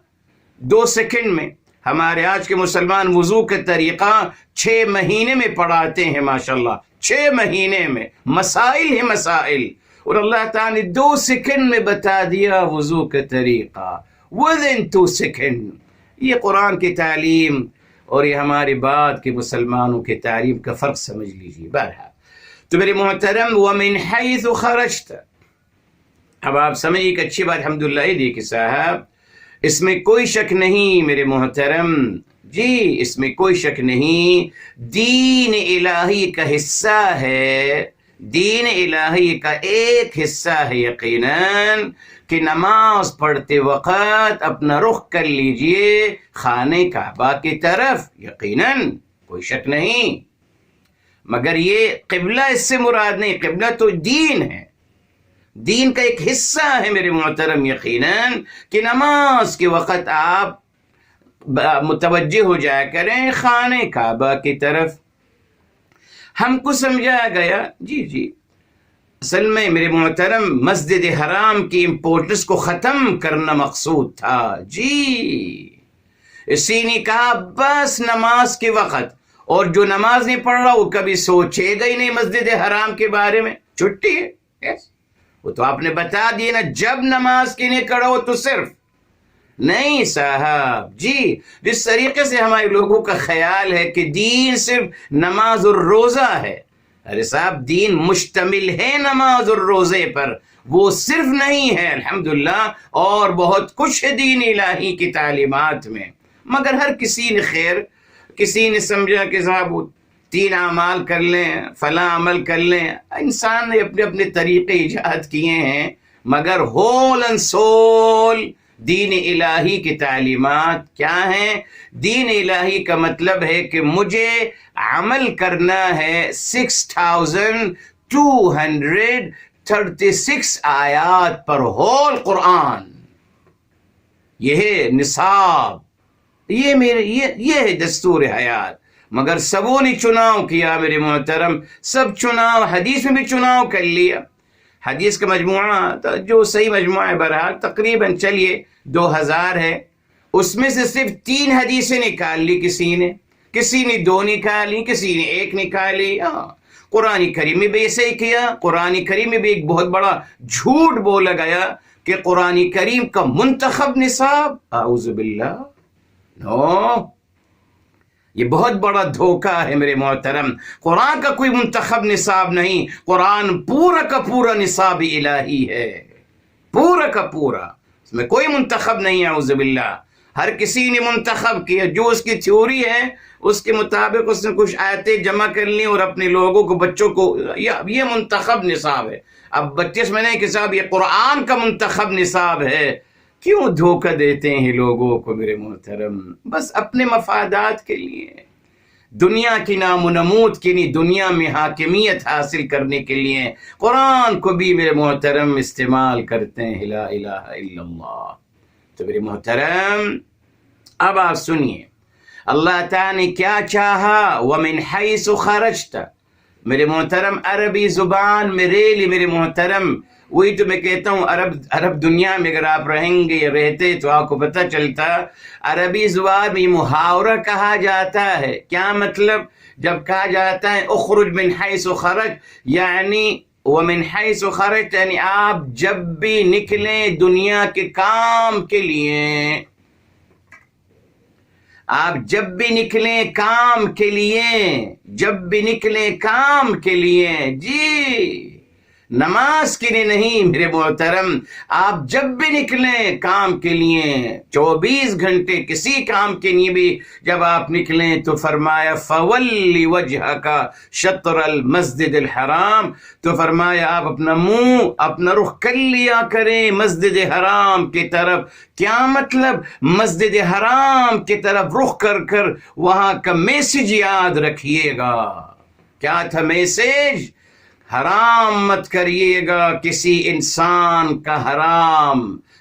2 سیکنڈ میں ہمارے آج کے مسلمان وضو کا طریقہ 6 مہینے میں پڑھاتے ہیں ماشاءاللہ. 6 مہینے میں مسائل ہیں مسائل. اور اللہ تعالیٰ نے 2 سیکنڈ میں بتا دیا وضو کا طریقہ within 2 سیکنڈ. یہ قرآن کی تعلیم اور یہ ہماری بات کے مسلمانوں کی تعلیم کا فرق سمجھ لیجیے. بہرحال تو میرے محترم وَمِنْ حَيْثُ خَرَجْتَ، اب آپ سمجھیے کہ اچھی بات الحمدللہ یہ دیکھیں صاحب، اس میں کوئی شک نہیں میرے محترم جی، اس میں کوئی شک نہیں، دین الہی کا حصہ ہے. دین الہی کا ایک حصہ ہے یقیناً کہ نماز پڑھتے وقت اپنا رخ کر لیجئے خانہ کعبہ کی طرف. یقیناً کوئی شک نہیں، مگر یہ قبلہ اس سے مراد نہیں. قبلہ تو دین ہے، دین کا ایک حصہ ہے میرے محترم یقیناً کہ نماز کے وقت آپ متوجہ ہو جایا کریں خانہ کعبہ کی طرف. ہم کو سمجھایا گیا جی اصل میں میرے محترم مسجد حرام کی امپورٹنس کو ختم کرنا مقصود تھا جی. اسی نے کہا بس نماز کے وقت، اور جو نماز نہیں پڑھ رہا وہ کبھی سوچے گا ہی نہیں مسجد حرام کے بارے میں. چھٹی ہے وہ تو آپ نے بتا دیے نا، جب نماز کے لیے کھڑا ہو تو صرف. نہیں صاحب جی، جس طریقے سے ہمارے لوگوں کا خیال ہے کہ دین صرف نماز اور روزہ ہے، ارے صاحب دین مشتمل ہے نماز اور روزے پر، وہ صرف نہیں ہے الحمدللہ، اور بہت کچھ ہے دین الہی کی تعلیمات میں. مگر ہر کسی نے خیر، کسی نے سمجھا کہ صاحب 3 اعمال کر لیں، فلاں عمل کر لیں. انسان نے اپنے اپنے طریقے ایجاد کیے ہیں، مگر ہول اینڈ سول دین الہی کی تعلیمات کیا ہیں؟ دین الہی کا مطلب ہے کہ مجھے عمل کرنا ہے 6236 آیات پر ہول قرآن. یہ ہے نصاب، یہ ہے دستور حیات. مگر سبوں نے چناؤ کیا میرے محترم، سب چناؤ، حدیث میں بھی چناؤ کر لیا. حدیث کا مجموعہ جو صحیح مجموعہ ہے بہرحال تقریباً چلیے 2000 ہے، اس میں سے صرف 3 حدیثیں نکال لی کسی نے 2 نکالی، کسی نے 1 نکالی. قرآن کریم میں بھی ایسے ہی کیا. قرآن کریم میں بھی ایک بہت بڑا جھوٹ بولا گیا کہ قرآن کریم کا منتخب نصاب، اعوذ باللہ، نو، یہ بہت بڑا دھوکہ ہے میرے محترم. قرآن کا کوئی منتخب نصاب نہیں، قرآن پورا کا پورا نصاب الہی ہے، پورا کا پورا، اس میں کوئی منتخب نہیں ہے. اعوذ باللہ، ہر کسی نے منتخب کیا، جو اس کی تھیوری ہے اس کے مطابق اس نے کچھ آیتیں جمع کر لی اور اپنے لوگوں کو، بچوں کو، یہ منتخب نصاب ہے. اب بچے سمجھیں کہ صاحب یہ قرآن کا منتخب نصاب ہے. کیوں دھوکہ دیتے ہیں لوگوں کو میرے محترم؟ بس اپنے مفادات کے لیے، دنیا کی نام و نمود کے لیے، دنیا میں حاکمیت حاصل کرنے کے لیے قرآن کو بھی میرے محترم استعمال کرتے ہیں. لا الہ الا اللہ. تو میرے محترم اب آپ سنیے اللہ تعالیٰ نے کیا چاہا. وَمِنْ حَيْثُ خَرَجْتَ، میرے محترم عربی زبان میں ریلی میرے محترم، وہی تو میں کہتا ہوں عرب دنیا میں اگر آپ رہیں گے یا رہتے تو آپ کو پتہ چلتا. عربی زبان میں محاورہ کہا جاتا ہے. کیا مطلب؟ جب کہا جاتا ہے اخرج من حیث خرج، یعنی ومن حیث خرج، یعنی آپ جب بھی نکلیں دنیا کے کام کے لیے، آپ جب بھی نکلیں کام کے لیے، جب بھی نکلیں کام کے لیے جی، نماز کے لیے نہیں میرے محترم، آپ جب بھی نکلیں کام کے لیے، 24 گھنٹے کسی کام کے لیے بھی جب آپ نکلیں تو فرمایا فَوَلِّ وَجْهَكَ شَطْرَ الْمَسْجِدِ الْحَرَامِ، تو فرمایا آپ اپنا منہ، اپنا رخ کر لیا کریں مسجد حرام کی طرف۔ کیا مطلب؟ مسجد حرام کی طرف رخ کر کر وہاں کا میسج یاد رکھیے گا۔ کیا تھا میسج؟ حرام مت کریے گا کسی انسان کا حرام،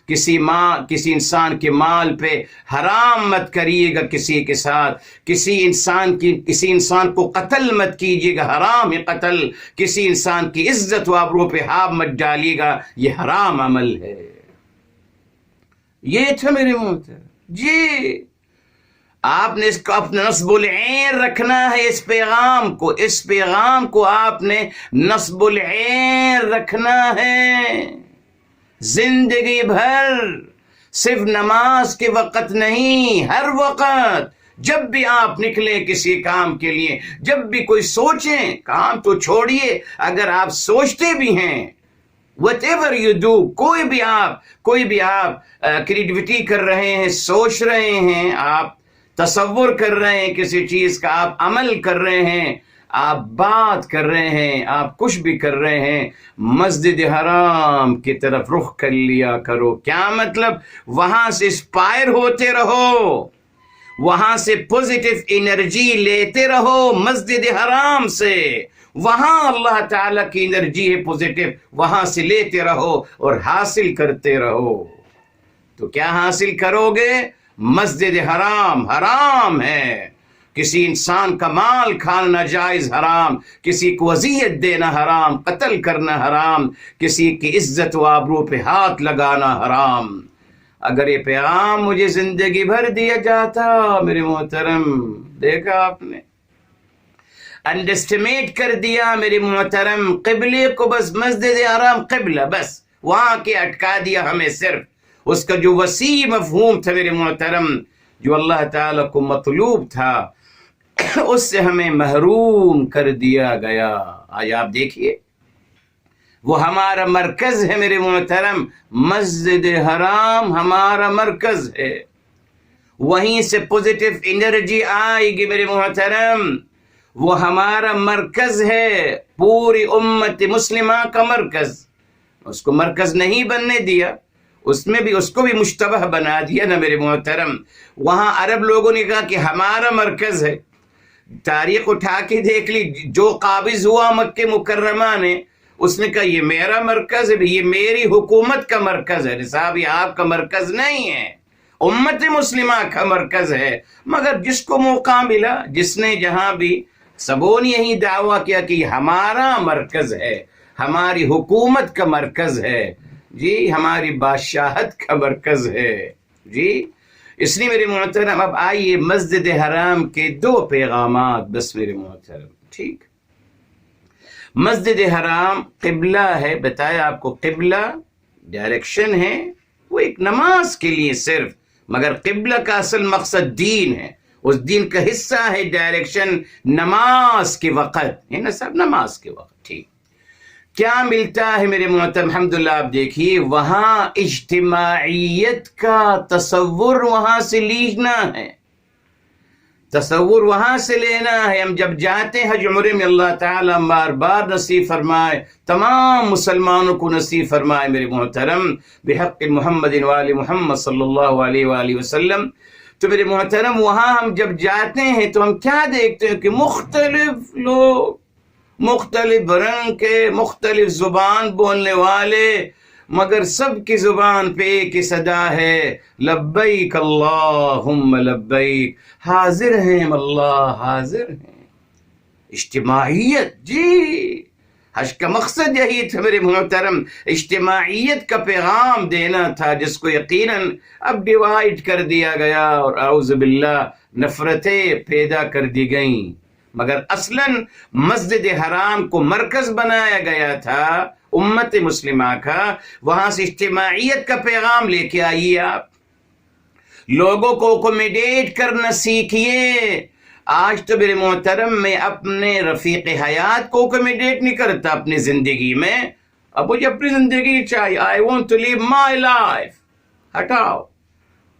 کسی انسان کے مال پہ حرام مت کریے گا کسی کے ساتھ، کسی انسان کو قتل مت کیجیے گا، حرام ہے قتل، کسی انسان کی عزت و آبرو پہ ہاتھ مت ڈالیے گا، یہ حرام عمل ہے۔ یہ تھا میرے محترم جی، آپ نے اس کو اپنا نصب العین رکھنا ہے، اس پیغام کو آپ نے نصب العین رکھنا ہے زندگی بھر، صرف نماز کے وقت نہیں، ہر وقت جب بھی آپ نکلیں کسی کام کے لیے، جب بھی کوئی سوچیں، کام تو چھوڑیے، اگر آپ سوچتے بھی ہیں whatever you do، کوئی بھی آپ کریٹیوٹی کر رہے ہیں، سوچ رہے ہیں، آپ تصور کر رہے ہیں کسی چیز کا، آپ عمل کر رہے ہیں، آپ بات کر رہے ہیں، آپ کچھ بھی کر رہے ہیں، مسجد حرام کی طرف رخ کر لیا کرو۔ کیا مطلب؟ وہاں سے انسپائر ہوتے رہو، وہاں سے پوزیٹیو انرجی لیتے رہو مسجد حرام سے، وہاں اللہ تعالیٰ کی انرجی ہے پوزیٹیو، وہاں سے لیتے رہو اور حاصل کرتے رہو۔ تو کیا حاصل کرو گے؟ مسجد حرام ہے، کسی انسان کا مال کھانا ناجائز حرام، کسی کو اذیت دینا حرام، قتل کرنا حرام، کسی کی عزت و آبرو پہ ہاتھ لگانا حرام۔ اگر یہ پیغام مجھے زندگی بھر دیا جاتا میرے محترم، دیکھا آپ نے، انڈسٹیمیٹ کر دیا میرے محترم، قبلے کو بس مسجد حرام قبلہ، بس وہاں کے اٹکا دیا ہمیں، صرف اس کا جو وسیع مفہوم تھا میرے محترم، جو اللہ تعالیٰ کو مطلوب تھا، اس سے ہمیں محروم کر دیا گیا۔ آج آپ دیکھیے، وہ ہمارا مرکز ہے میرے محترم، مسجد حرام ہمارا مرکز ہے، وہیں سے پوزیٹیو انرجی آئے گی میرے محترم، وہ ہمارا مرکز ہے، پوری امت مسلمہ کا مرکز۔ اس کو مرکز نہیں بننے دیا، اس کو بھی مشتبہ بنا دیا نا میرے محترم۔ وہاں عرب لوگوں نے کہا کہ ہمارا مرکز ہے، تاریخ اٹھا کے دیکھ لی، جو قابض ہوا مکہ مکرمہ نے، اس نے کہا یہ میرا مرکز ہے، یہ میری حکومت کا مرکز ہے، صاحب یہ آپ کا مرکز نہیں ہے، امت مسلمہ کا مرکز ہے۔ مگر جس کو موقع ملا، جس نے جہاں بھی، سبوں نے یہی دعویٰ کیا کہ یہ ہمارا مرکز ہے، ہماری حکومت کا مرکز ہے جی، ہماری بادشاہت کا مرکز ہے جی۔ اس لیے میرے محترم اب آئیے مسجد حرام کے 2 پیغامات بس میرے محترم، ٹھیک۔ مسجد حرام قبلہ ہے، بتایا آپ کو، قبلہ ڈائریکشن ہے، وہ ایک نماز کے لیے صرف، مگر قبلہ کا اصل مقصد دین ہے، اس دین کا حصہ ہے ڈائریکشن نماز کے وقت، ہے نا سب، نماز کے وقت، ٹھیک۔ کیا ملتا ہے میرے محترم؟ الحمدللہ آپ دیکھیے، وہاں اجتماعیت کا تصور وہاں سے لینا ہے، تصور وہاں سے لینا ہے۔ ہم جب جاتے ہیں حج عمرے میں، اللہ تعالیٰ بار بار نصیب فرمائے، تمام مسلمانوں کو نصیب فرمائے میرے محترم، بحق محمد وآل محمد صلی اللہ علیہ وآلہ وسلم۔ تو میرے محترم وہاں ہم جب جاتے ہیں تو ہم کیا دیکھتے ہیں کہ مختلف لوگ، مختلف رنگ کے، مختلف زبان بولنے والے، مگر سب کی زبان پہ ایک ہی صدا ہے، لبیک اللہم لبیک، حاضر ہیں اللہ، حاضر ہیں۔ اجتماعیت جی، حج کا مقصد یہی تھا میرے محترم، اجتماعیت کا پیغام دینا تھا، جس کو یقیناً اب ڈیوائیڈ کر دیا گیا اور اعوذ باللہ نفرتیں پیدا کر دی گئیں، مگر اصلاً مسجد حرام کو مرکز بنایا گیا تھا امت مسلمہ کا، وہاں سے اجتماعیت کا پیغام لے کے آئیے، آپ لوگوں کو اکومیڈیٹ کرنا سیکھیے۔ آج تو میرے محترم میں اپنے رفیق حیات کو اکومیڈیٹ نہیں کرتا اپنی زندگی میں، اب مجھے اپنی زندگی چاہیے، I want to live my life, ہٹاؤ،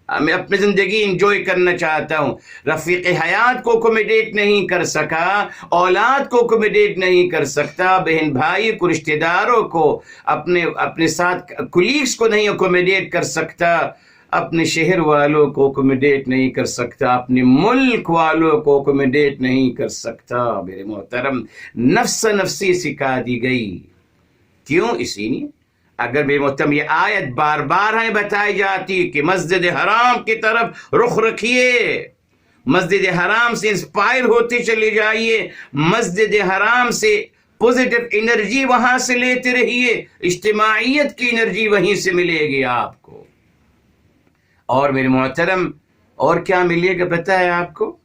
میں اپنی زندگی انجوائے کرنا چاہتا ہوں۔ رفیق حیات کو اکوموڈیٹ نہیں کر سکا، اولاد کو اکوموڈیٹ نہیں کر سکتا، بہن بھائی کو، رشتہ داروں کو، اپنے ساتھ کولیگز کو نہیں اکوموڈیٹ کر سکتا، اپنے شہر والوں کو اکوموڈیٹ نہیں کر سکتا، اپنے ملک والوں کو اکوموڈیٹ نہیں کر سکتا۔ میرے محترم، نفس نفسی سکھا دی گئی۔ کیوں؟ اسی لیے اگر میرے محترم یہ آیت بار بار ہمیں بتائی جاتی کہ مسجد حرام کی طرف رخ رکھیے، مسجد حرام سے انسپائر ہوتے چلے جائیے، مسجد حرام سے پوزیٹو انرجی وہاں سے لیتے رہیے، اجتماعیت کی انرجی وہیں سے ملے گی آپ کو۔ اور میرے محترم اور کیا ملے گا پتہ ہے آپ کو؟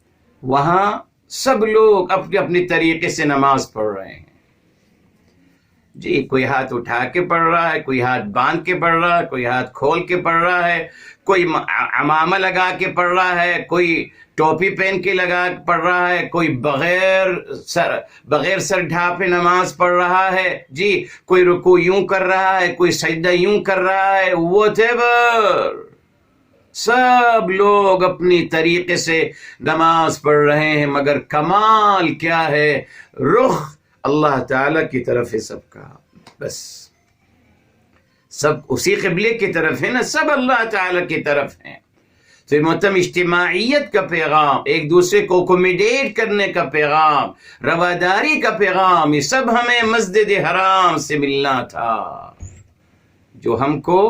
وہاں سب لوگ اپنے اپنے طریقے سے نماز پڑھ رہے ہیں جی، کوئی ہاتھ اٹھا کے پڑھ رہا ہے، کوئی ہاتھ باندھ کے پڑھ رہا ہے، کوئی ہاتھ کھول کے پڑھ رہا ہے، کوئی عمامہ لگا کے پڑھ رہا ہے، کوئی ٹوپی پہن کے لگا کے پڑھ رہا ہے، کوئی بغیر سر ڈھانپے نماز پڑھ رہا ہے جی، کوئی رکوع یوں کر رہا ہے، کوئی سجدہ یوں کر رہا ہے، whatever، سب لوگ اپنی طریقے سے نماز پڑھ رہے ہیں، مگر کمال کیا ہے؟ رخ اللہ تعالیٰ کی طرف ہے سب کا، بس سب اسی قبلے کی طرف ہے نا، سب اللہ تعالیٰ کی طرف ہیں۔ تو محترم، اجتماعیت کا پیغام، ایک دوسرے کو اکوموڈیٹ کرنے کا پیغام، رواداری کا پیغام، یہ سب ہمیں مسجد حرام سے ملنا تھا، جو ہم کو،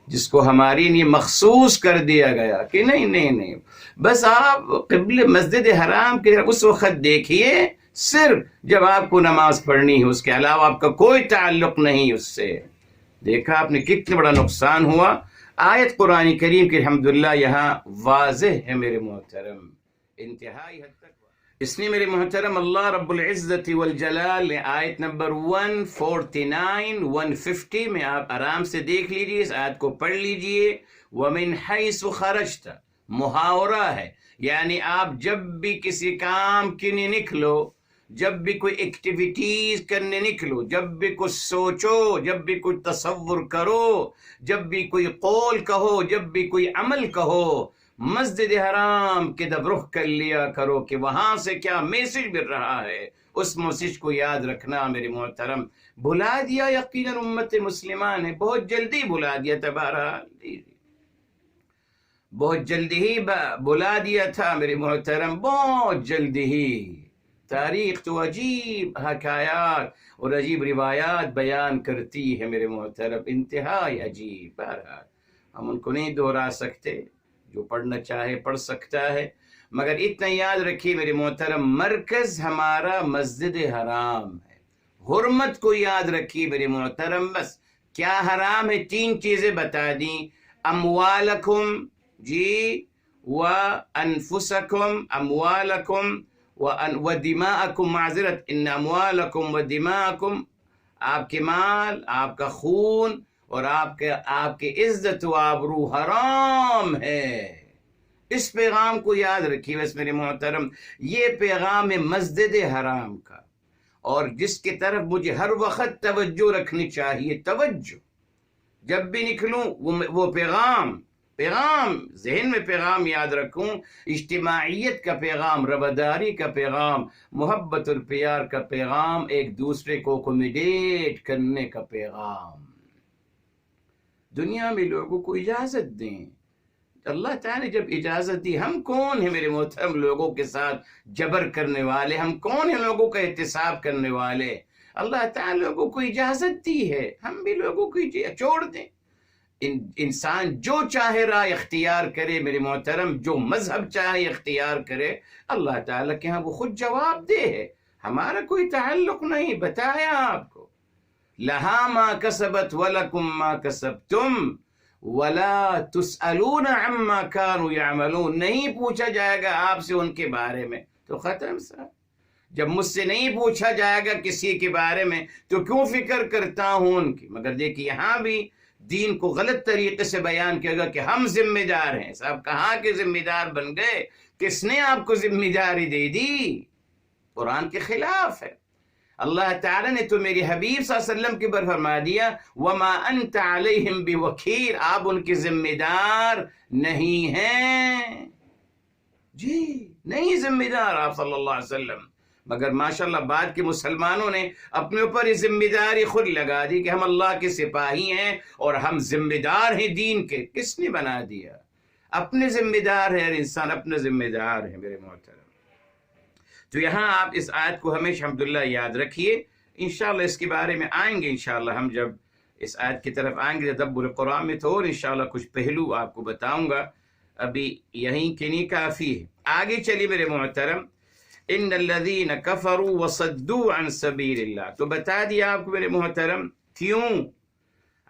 جس کو ہماری لیے مخصوص کر دیا گیا کہ نہیں، بس آپ قبلے مسجد حرام کی طرف اس وقت دیکھیے صرف جب آپ کو نماز پڑھنی ہے، اس کے علاوہ آپ کا کوئی تعلق نہیں اس سے۔ دیکھا آپ نے کتنا بڑا نقصان ہوا؟ آیت قرآن کریم کی الحمدللہ یہاں واضح ہے میرے محترم، انتہائی حد تک۔ اس نے میرے محترم اللہ رب العزت والجلال نے آیت نمبر 149 150 میں آپ آرام سے دیکھ لیجئے، اس آیت کو پڑھ لیجئے۔ وَمِنْ حَيْثُ خَرَجْتَ محاورہ ہے، یعنی آپ جب بھی کسی کام کے لیے نکلو، جب بھی کوئی ایکٹیویٹیز کرنے نکلو، جب بھی کچھ سوچو، جب بھی کچھ تصور کرو، جب بھی کوئی قول کہو، جب بھی کوئی عمل کہو، مسجد حرام کی طرف رخ کر لیا کرو کہ وہاں سے کیا میسج مل رہا ہے، اس میسج کو یاد رکھنا میرے محترم۔ بھلا دیا یقیناً امت مسلمہ نے، بہت جلدی بھلا دیا تھا، بہرحال بہت جلدی ہی بلا دیا تھا میرے محترم، بہت جلدی ہی۔ تاریخ تو عجیب حکایات اور عجیب روایات بیان کرتی ہے میرے محترم، انتہائی عجیب۔ بہرحال ہم ان کو نہیں دہرا سکتے، جو پڑھنا چاہے پڑھ سکتا ہے، مگر اتنا یاد رکھیے میرے محترم، مرکز ہمارا مسجد حرام ہے۔ حرمت کو یاد رکھیے میرے محترم، بس کیا حرام ہے؟ 3 چیزیں بتا دیں، اموالکم جی، وانفسکم، اموالکم ودماءکم، معذرت، ان اموالکم ودماءکم، آپ کے مال، آپ کا خون اور آپ کے عزت و آبرو حرام ہے۔ اس پیغام کو یاد رکھیے بس میرے محترم، یہ پیغام ہے مسجد حرام کا، اور جس کی طرف مجھے ہر وقت توجہ رکھنی چاہیے، توجہ جب بھی نکلوں وہ پیغام ذہن میں پیغام یاد رکھوں، اجتماعیت کا پیغام، رواداری کا پیغام، محبت اور پیار کا پیغام، ایک دوسرے کو اکوموڈیٹ کرنے کا پیغام۔ دنیا میں لوگوں کو اجازت دیں، اللہ تعالیٰ نے جب اجازت دی، ہم کون ہیں میرے محترم لوگوں کے ساتھ جبر کرنے والے؟ ہم کون ہیں لوگوں کا احتساب کرنے والے؟ اللہ تعالیٰ لوگوں کو اجازت دی ہے، ہم بھی لوگوں کو چھوڑ دیں۔ انسان جو چاہے راہ اختیار کرے میرے محترم، جو مذہب چاہے اختیار کرے، اللہ تعالیٰ کے ہاں وہ خود جواب دے ہے، ہمارا کوئی تعلق نہیں۔ بتایا آپ کو، لہا ما کسبت ولکم ما کسبتم ولا تسألون عما كانوا يعملون، نہیں پوچھا جائے گا آپ سے ان کے بارے میں، تو ختم سا۔ جب مجھ سے نہیں پوچھا جائے گا کسی کے بارے میں تو کیوں فکر کرتا ہوں ان کی؟ مگر دیکھیے یہاں بھی دین کو غلط طریقے سے بیان کیا گا کہ ہم ذمہ دار ہیں۔ صاحب کہاں کے ذمہ دار بن گئے؟ کس نے آپ کو ذمہ داری دے دی؟ قرآن کے خلاف ہے۔ اللہ تعالیٰ نے تو میری حبیب صلی اللہ علیہ وسلم کے بارے فرما دیا وما انت علیہم بوکیل، آپ ان کے ذمہ دار نہیں ہیں، جی نہیں ذمہ دار آپ صلی اللہ علیہ وسلم۔ مگر ماشاءاللہ بعد کے مسلمانوں نے اپنے اوپر یہ ذمہ داری خود لگا دی کہ ہم اللہ کے سپاہی ہیں اور ہم ذمہ دار ہیں دین کے۔ کس نے بنا دیا؟ اپنے ذمہ دار ہے، ہر انسان اپنے ذمہ دار ہے میرے محترم۔ تو یہاں آپ اس آیت کو ہمیشہ الحمدللہ یاد رکھیے، انشاءاللہ اس کے بارے میں آئیں گے، انشاءاللہ ہم جب اس آیت کی طرف آئیں گے تدبر قرآن میں تو اور انشاءاللہ کچھ پہلو آپ کو بتاؤں گا، ابھی یہیں کے نہیں کافی ہے۔ آگے چلیے میرے محترم، ان الذین کفروا وصدوا عن سبیل اللہ، تو بتا دیا آپ کو میرے محترم کیوں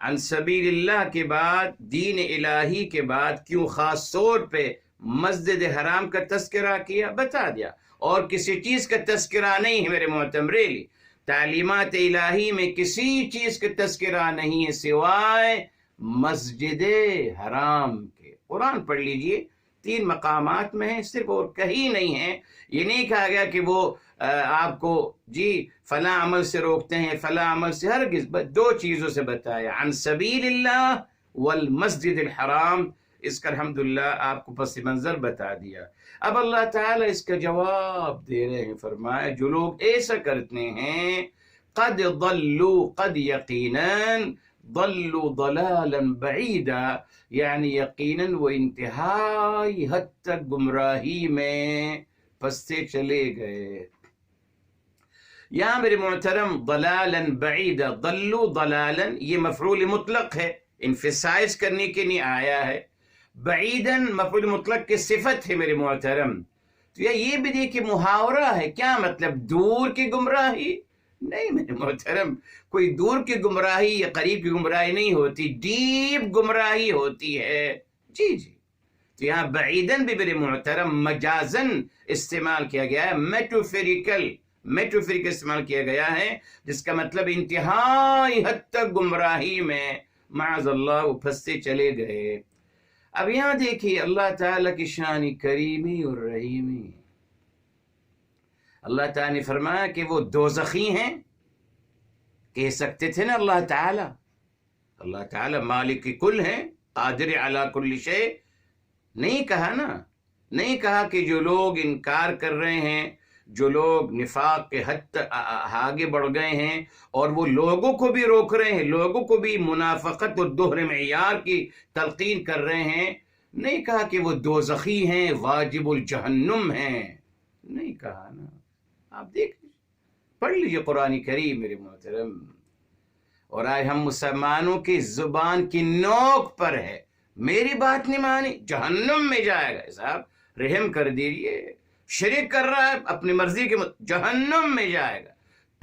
عن سبیل اللہ کے بعد، دین الہی کے بعد کیوں خاص طور پہ مسجد حرام کا تذکرہ کیا، بتا دیا، اور کسی چیز کا تذکرہ نہیں ہے میرے محترم۔ ریلی تعلیمات الہی میں کسی چیز کا تذکرہ نہیں ہے سوائے مسجد حرام کے۔ قرآن پڑھ لیجئے، 3 مقامات میں ہیں صرف، اور کہیں نہیں ہے۔ یہ نہیں کہا گیا کہ وہ آپ کو جی فلاں عمل سے روکتے ہیں، فلاں عمل سے، ہرگز 2 چیزوں سے بتایا، عن سبیل اللہ والمسجد الحرام۔ اس کا الحمدللہ آپ کو پس منظر بتا دیا۔ اب اللہ تعالیٰ اس کا جواب دے رہے ہیں، فرمایا جو لوگ ایسا کرتے ہیں قد ضلوا، قد یقیناً ضلوا ضلالا بعیدا، یعنی یقیناً وہ انتہائی حد تک گمراہی میں پستے چلے گئے۔ یہاں میرے محترم ضلالا بعیدا، ضلوا ضلالا یہ مفعول مطلق ہے، انفسائز کرنے کے لیے آیا ہے، بعیداً مفعول مطلق کی صفت ہے میرے محترم۔ تو یہ بھی دیکھیں محاورہ ہے، کیا مطلب دور کی گمراہی؟ نہیں میرے محترم، کوئی دور کی گمراہی یا قریب کی گمراہی نہیں ہوتی، ڈیپ گمراہی ہوتی ہے، جی جی۔ تو یہاں بعیداً بھی میرے محترم مجازاً استعمال کیا گیا ہے، میٹافوریکل استعمال کیا گیا ہے، جس کا مطلب انتہائی حد تک گمراہی میں معاذ اللہ وہ پھنستے چلے گئے۔ اب یہاں دیکھیے اللہ تعالیٰ کی شان کریمی اور رحیمی۔ اللہ تعالیٰ نے فرمایا کہ وہ دوزخی ہیں، کہہ سکتے تھے نا اللہ تعالیٰ مالک کل ہیں، قادر علی کل شیء، نہیں کہا نا، نہیں کہا کہ جو لوگ انکار کر رہے ہیں، جو لوگ نفاق کے حد تک آگے بڑھ گئے ہیں اور وہ لوگوں کو بھی روک رہے ہیں، لوگوں کو بھی منافقت اور دوہرے معیار کی تلقین کر رہے ہیں، نہیں کہا کہ وہ دوزخی ہیں، واجب الجہنم ہیں، نہیں کہا نا۔ آپ دیکھ پڑھ لیجیے قرآن کریم میرے محترم، اور آج ہم مسلمانوں کی زبان کی نوک پر ہے، میری بات نہیں مانی جہنم میں جائے گا۔ صاحب رحم کر دیجیے، شرک کر رہا ہے اپنی مرضی کے جہنم میں جائے گا،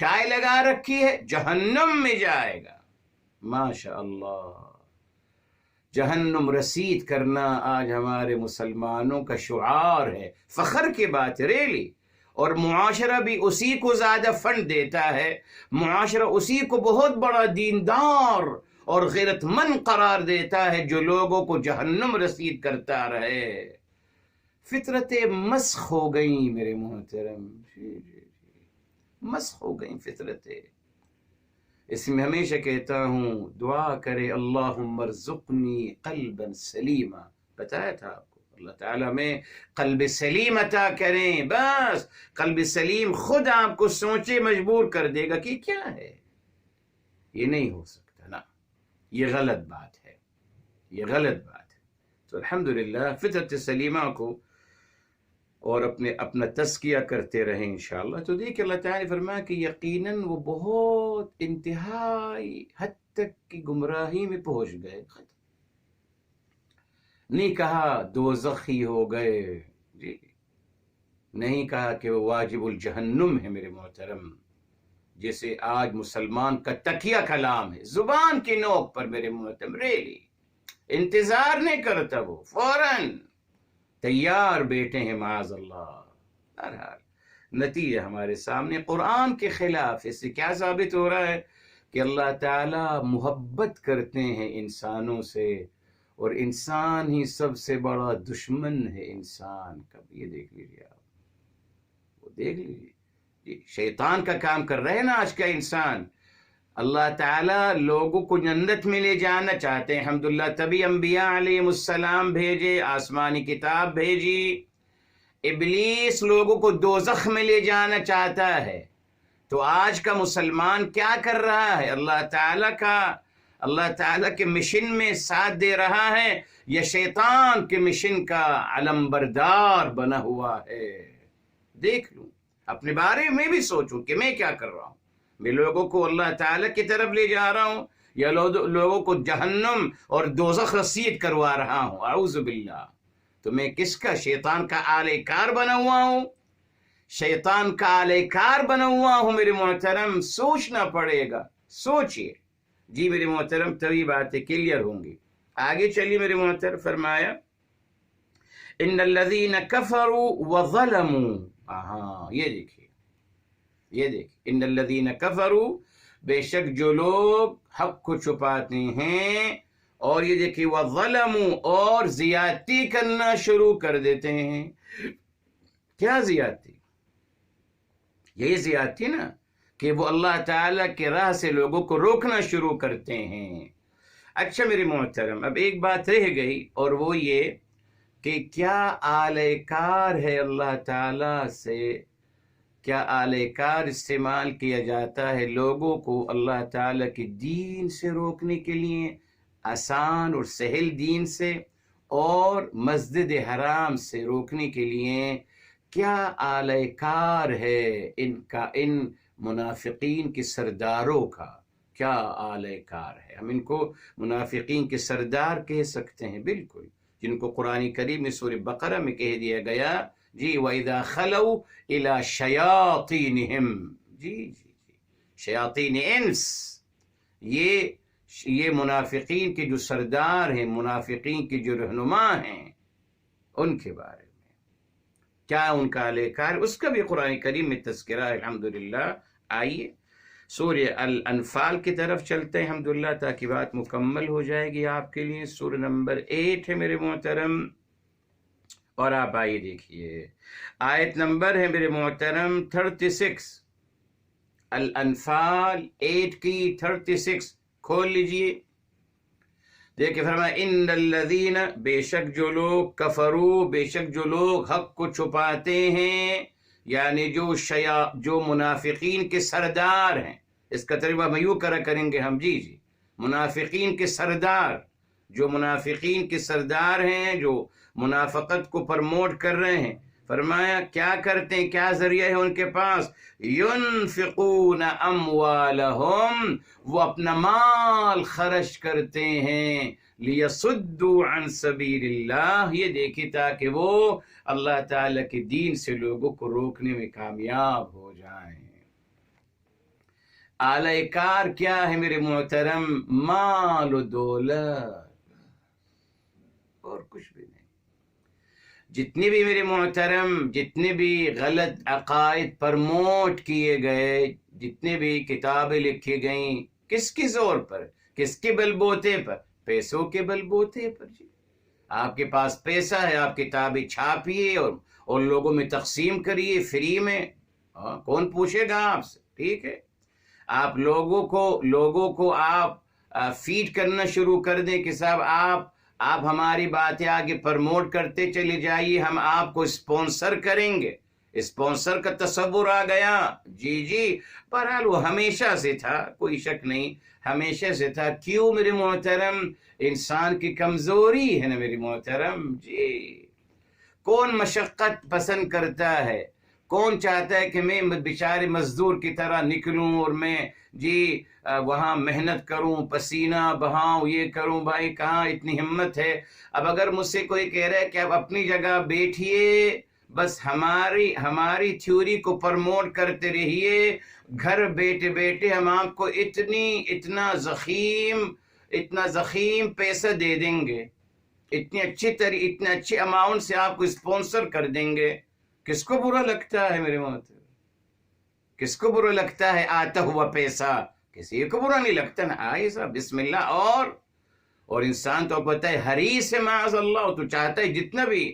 ٹائی لگا رکھی ہے جہنم میں جائے گا۔ ماشاء اللہ، جہنم رسید کرنا آج ہمارے مسلمانوں کا شعار ہے، فخر کی بات ریلی۔ اور معاشرہ بھی اسی کو زیادہ فنڈ دیتا ہے، معاشرہ اسی کو بہت بڑا دیندار اور غیرت مند قرار دیتا ہے جو لوگوں کو جہنم رسید کرتا رہے۔ فطرتیں مسخ ہو گئیں میرے محترم، مسخ ہو گئیں فطرتیں۔ اس میں ہمیشہ کہتا ہوں دعا کرے اللہم ارزقنی قلبا سلیما، بتایا تھا آپ کو اللہ تعالیٰ میں قلب سلیم عطا کریں، بس قلب سلیم خود آپ کو سوچے مجبور کر دے گا کہ کیا ہے، یہ نہیں ہو سکتا نا، یہ غلط بات ہے، یہ غلط بات ہے۔ تو الحمدللہ فطرت سلیمہ کو اور اپنا تزکیہ کرتے رہیں انشاءاللہ۔ تو دیکھیں اللہ تعالیٰ نے فرمایا کہ یقیناً وہ بہت انتہائی حد تک کی گمراہی میں پہنچ گئے، نہیں کہا دوزخی ہو گئے، جی نہیں کہا کہ وہ واجب الجہنم ہے میرے محترم، جیسے آج مسلمان کا تکیہ کلام ہے زبان کی نوک پر میرے محترم، ریلی انتظار نہیں کرتا، وہ فوراً تیار بیٹے ہیں معاذ اللہ۔ بہرحال نتیجہ ہمارے سامنے قرآن کے خلاف، اس سے کیا ثابت ہو رہا ہے کہ اللہ تعالیٰ محبت کرتے ہیں انسانوں سے، اور انسان ہی سب سے بڑا دشمن ہے انسان کا۔ یہ دیکھ لیجیے آپ، وہ دیکھ لیجیے شیطان کا کام کر رہے ہیں نا آج کا انسان. اللہ تعالیٰ لوگوں کو جنت میں لے جانا چاہتے ہیں الحمدللہ، تبھی انبیاء علیہ السلام بھیجے، آسمانی کتاب بھیجی. ابلیس لوگوں کو دوزخ میں لے جانا چاہتا ہے. تو آج کا مسلمان کیا کر رہا ہے؟ اللہ تعالیٰ کے مشن میں ساتھ دے رہا ہے یا شیطان کے مشن کا علمبردار بنا ہوا ہے؟ دیکھ لوں، اپنے بارے میں بھی سوچوں کہ میں کیا کر رہا ہوں. میں لوگوں کو اللہ تعالیٰ کی طرف لے جا رہا ہوں یا لوگوں کو جہنم اور دوزخ رسید کروا رہا ہوں؟ اعوذ باللہ. تو میں کس کا؟ شیطان کا آلہ کار بنا ہوا ہوں. شیطان کا آلہ کار بنا ہوا ہوں میرے محترم. سوچنا پڑے گا، سوچئے. جی میرے محترم، تبھی باتیں کلیئر ہوں گی. آگے چلیے میرے محترم. فرمایا ان الذین کفروا وظلموا. یہ دیکھیے ان الذین کفروا، بے شک جو لوگ حق کو چھپاتے ہیں، اور یہ دیکھیے وظلموا، اور زیادتی کرنا شروع کر دیتے ہیں. کیا زیادتی؟ یہی زیادتی نا کہ وہ اللہ تعالیٰ کے راہ سے لوگوں کو روکنا شروع کرتے ہیں. اچھا میرے محترم، اب ایک بات رہ گئی، اور وہ یہ کہ کیا آلہ کار ہے اللہ تعالیٰ سے، کیا آلہ کار استعمال کیا جاتا ہے لوگوں کو اللہ تعالیٰ کے دین سے روکنے کے لیے، آسان اور سہل دین سے، اور مسجد حرام سے روکنے کے لیے؟ کیا آلہ کار ہے ان منافقین کے سرداروں کا؟ کیا آلہ کار ہے؟ ہم ان کو منافقین کے سردار کہہ سکتے ہیں، بالکل، جن کو قرآن کریم میں سورہ بقرہ میں کہہ دیا گیا جی وَإِذَا خَلَوْا إِلَى شَيَاطِينِهِمْ. جی شیاطین انس، یہ منافقین کے جو سردار ہیں، منافقین کے جو رہنما ہیں، ان کے بارے میں کیا ان کا آلہ کار؟ اس کا بھی قرآن کریم میں تذکرہ ہے الحمدللہ. آئیے سورہ الانفال کی طرف چلتے ہیں الحمدللہ، تاکہ بات مکمل ہو جائے گی آپ کے لیے. سورہ نمبر 8 ہے میرے محترم، اور آپ آئیے دیکھیے آیت نمبر ہے میرے محترم 36. الانفال 8 کی 36 کھول لیجئے. دیکھیں فرمایا ان الذین، بے شک جو لوگ، کفروا، بے شک جو لوگ حق کو چھپاتے ہیں، یعنی جو منافقین کے سردار ہیں. اس کا ترجمہ میں یوں کریں گے ہم. جی منافقین کے سردار، جو منافقین کے سردار ہیں، جو منافقت کو پرموٹ کر رہے ہیں. فرمایا کیا کرتے ہیں، کیا ذریعہ ہے ان کے پاس؟ ينفقون اموالہم، وہ اپنا مال خرچ کرتے ہیں، لیصدوا عن سبیل اللہ، یہ دیکھیں تاکہ وہ اللہ تعالیٰ کے دین سے لوگوں کو روکنے میں کامیاب ہو جائیں. آلہ کار کیا ہے میرے محترم؟ مال و دولت، اور کچھ بھی نہیں. جتنے بھی میرے محترم، جتنے بھی غلط عقائد پرموٹ کیے گئے، جتنے بھی کتابیں لکھی گئیں، کس کے زور پر، کس کے بل بوتے پر؟ پیسوں کے بل بوتے پر. جی آپ کے پاس پیسہ ہے، آپ کتابیں چھاپیے اور لوگوں میں تقسیم کریے فری میں. کون پوچھے گا آپ سے؟ ٹھیک ہے، آپ لوگوں کو آپ فیڈ کرنا شروع کر دیں کہ صاحب آپ ہماری باتیں آگے پرموٹ کرتے چلے جائیے، ہم آپ کو اسپانسر کریں گے. اسپانسر کا تصور آ گیا. جی بہرحال وہ ہمیشہ سے تھا، کوئی شک نہیں، ہمیشہ سے تھا. کیوں میرے محترم؟ انسان کی کمزوری ہے نا میرے محترم. جی کون مشقت پسند کرتا ہے؟ کون چاہتا ہے کہ میں بیچارے مزدور کی طرح نکلوں اور میں وہاں محنت کروں، پسینہ بہاؤں، یہ کروں؟ بھائی کہاں اتنی ہمت ہے؟ اب اگر مجھ سے کوئی کہہ رہا ہے کہ آپ اپنی جگہ بیٹھیے، بس ہماری تھیوری کو پرموٹ کرتے رہیے، گھر بیٹھے بیٹھے ہم آپ کو اتنا ضخیم پیسہ دے دیں گے، اتنے اچھے اماؤنٹ سے آپ کو اسپانسر کر دیں گے. کس کو برا لگتا ہے میرے محترم؟ کس کو برا لگتا ہے آتا ہوا پیسہ؟ کسی کو برا نہیں لگتا نا. آئے صاحب بسم اللہ. اور انسان تو پتہ ہے حریص ہے معاذ اللہ، تو چاہتا ہے جتنا بھی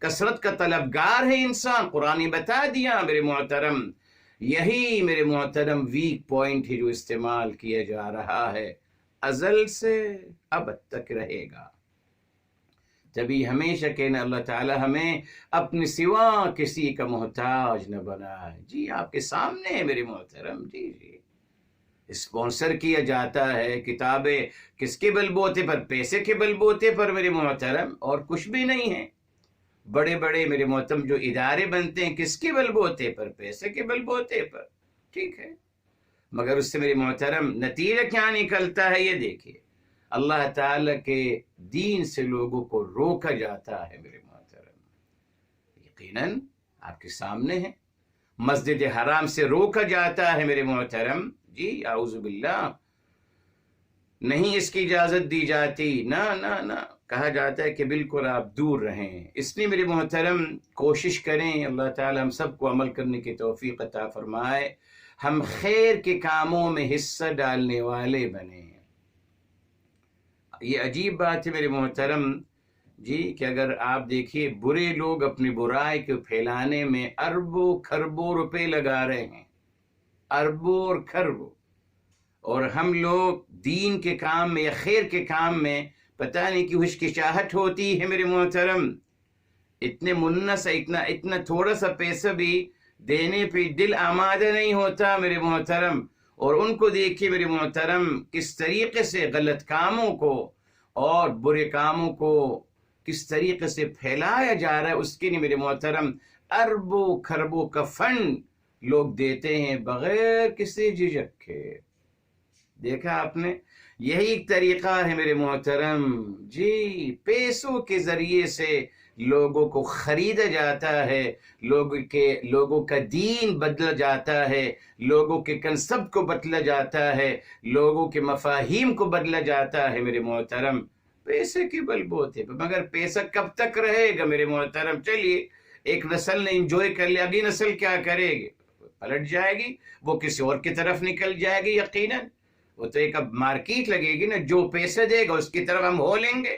کثرت کا طلبگار ہے انسان. قرآن بتا دیا میرے محترم یہی میرے محترم ویک پوائنٹ ہے جو استعمال کیا جا رہا ہے، ازل سے اب تک رہے گا۔ تبھی ہمیشہ کہنا اللہ تعالی ہمیں اپنے سوا کسی کا محتاج نہ بنائے۔ جی آپ کے سامنے ہے میرے محترم، جی اسپانسر کیا جاتا ہے کتابیں کس کے بل بوتے پر؟ پیسے کے بل بوتے پر میرے محترم، اور کچھ بھی نہیں ہے۔ بڑے بڑے میرے محترم جو ادارے بنتے ہیں کس کے بل بوتے پر؟ پیسے کے بل بوتے پر، ٹھیک ہے، مگر اس سے میرے محترم نتیجہ کیا نکلتا ہے؟ یہ دیکھیے، اللہ تعالی کے دین سے لوگوں کو روکا جاتا ہے میرے محترم، یقیناً آپ کے سامنے ہے۔ مسجد حرام سے روکا جاتا ہے میرے محترم، جی اعوذ باللہ، نہیں اس کی اجازت دی جاتی، نہ نہ نہ، کہا جاتا ہے کہ بالکل آپ دور رہیں۔ اس لیے میرے محترم کوشش کریں، اللہ تعالی ہم سب کو عمل کرنے کی توفیق عطا فرمائے، ہم خیر کے کاموں میں حصہ ڈالنے والے بنیں۔ یہ عجیب بات ہے میرے محترم جی کہ اگر آپ دیکھیے برے لوگ اپنی برائی کو پھیلانے میں اربوں خربوں روپے لگا رہے ہیں، اربوں اور خربوں، اور ہم لوگ دین کے کام میں یا خیر کے کام میں پتہ نہیں کیوں ہچکچاہٹ ہوتی ہے میرے محترم۔ اتنے منہ سا اتنا تھوڑا سا پیسہ بھی دینے پہ دل آمادہ نہیں ہوتا میرے محترم، اور ان کو دیکھیے میرے محترم کس طریقے سے غلط کاموں کو اور برے کاموں کو کس طریقے سے پھیلایا جا رہا ہے، اس کے لیے میرے محترم اربوں خربوں کا فنڈ لوگ دیتے ہیں بغیر کسی جھجک کے۔ دیکھا آپ نے، یہی ایک طریقہ ہے میرے محترم، جی پیسوں کے ذریعے سے لوگوں کو خریدا جاتا ہے، لوگوں کا دین بدلا جاتا ہے، لوگوں کے کنسپٹ کو بدلا جاتا ہے، لوگوں کے مفاہیم کو بدلا جاتا ہے میرے محترم، پیسے کے بل بوتے پہ۔ مگر پیسہ کب تک رہے گا میرے محترم؟ چلیے ایک نسل نے انجوائے کر لیا، اگلی نسل کیا کرے گی؟ پلٹ جائے گی، وہ کسی اور کی طرف نکل جائے گی یقیناً۔ وہ تو ایک اب مارکیٹ لگے گی نا، جو پیسے دے گا اس کی طرف ہم ہو لیں گے۔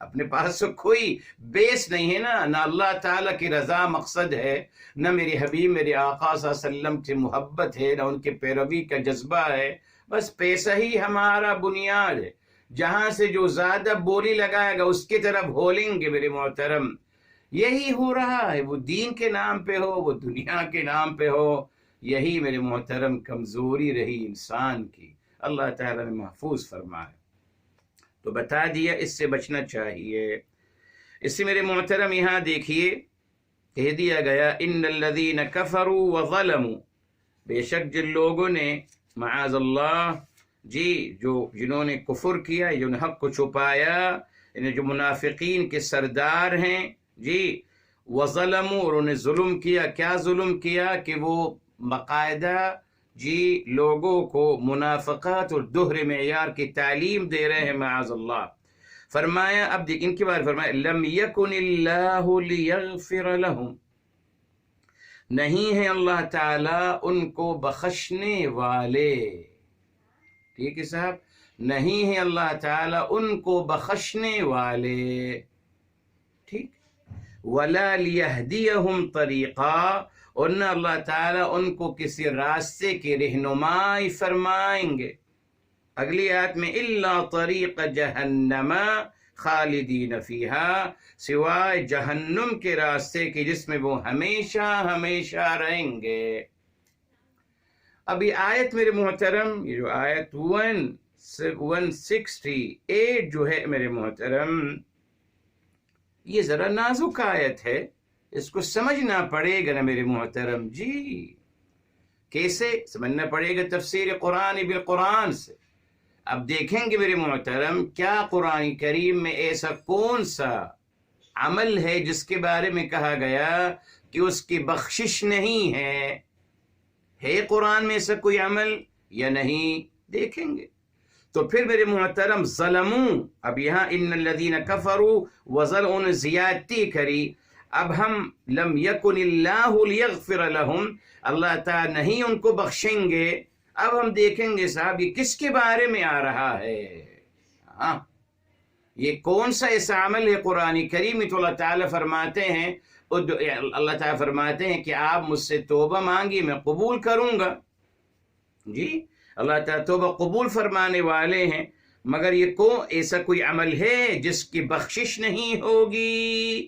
اپنے پاس تو کوئی بیس نہیں ہے نا، نہ اللہ تعالیٰ کی رضا مقصد ہے، نہ میرے حبیب میرے آقا صلی اللہ علیہ وسلم سے محبت ہے، نہ ان کے پیروی کا جذبہ ہے، بس پیسہ ہی ہمارا بنیاد ہے۔ جہاں سے جو زیادہ بولی لگائے گا اس کی طرف ہو لیں گے میرے محترم۔ یہی ہو رہا ہے، وہ دین کے نام پہ ہو، وہ دنیا کے نام پہ ہو، یہی میرے محترم کمزوری رہی انسان کی۔ اللہ تعالیٰ نے محفوظ فرمائے، تو بتا دیا اس سے بچنا چاہیے۔ اس سے میرے محترم یہاں دیکھیے کہہ دیا گیا ان الذین کفروا وظلموا، بے شک جن لوگوں نے معاذ اللہ جی جنہوں نے کفر کیا، جنہوں نے حق کو چھپایا، جو منافقین کے سردار ہیں جی، وظلموا، اور انہیں ظلم کیا۔ کیا ظلم کیا؟ کہ وہ باقاعدہ جی لوگوں کو منافقات اور دوہرے معیار کی تعلیم دے رہے ہیں معاذ اللہ۔ فرمایا، اب دیکھ ان کے بارے فرمایا لم یکن اللہ لیغفر لہم، نہیں ہے اللہ تعالیٰ ان کو بخشنے والے، ٹھیک ہے صاحب، نہیں ہے اللہ تعالیٰ ان کو بخشنے والے، ٹھیک، ولا لیہدیہم طریقا، اور نہ اللہ تعالیٰ ان کو کسی راستے کی رہنمائی فرمائیں گے۔ اگلی آیت میں الا طریق جہنم خالدین فیہا، سوائے جہنم کے راستے کے جس میں وہ ہمیشہ ہمیشہ رہیں گے۔ اب یہ آیت میرے محترم، یہ جو آیت 168 جو ہے میرے محترم، یہ ذرا نازک آیت ہے، اس کو سمجھنا پڑے گا نا میرے محترم جی۔ کیسے سمجھنا پڑے گا؟ تفسیر قرآن بالقرآن سے۔ اب دیکھیں گے میرے محترم کیا قرآن کریم میں ایسا کون سا عمل ہے جس کے بارے میں کہا گیا کہ اس کی بخشش نہیں ہے قرآن میں ایسا کوئی عمل یا نہیں؟ دیکھیں گے۔ تو پھر میرے محترم ظلموں، اب یہاں ان الذین کفروا وظلموا زیادتی کری، اب ہم لم یکن اللہ لیغفر لہم، اللہ تعالیٰ نہیں ان کو بخشیں گے۔ اب ہم دیکھیں گے صاحب یہ کس کے بارے میں آ رہا ہے؟ یہ کون سا ایسا عمل ہے قرآن کریم میں؟ تو اللہ تعالیٰ فرماتے ہیں، اللہ تعالیٰ فرماتے ہیں کہ آپ مجھ سے توبہ مانگی میں قبول کروں گا. جی اللہ تعالیٰ توبہ قبول فرمانے والے ہیں، مگر یہ ایسا کوئی عمل ہے جس کی بخشش نہیں ہوگی؟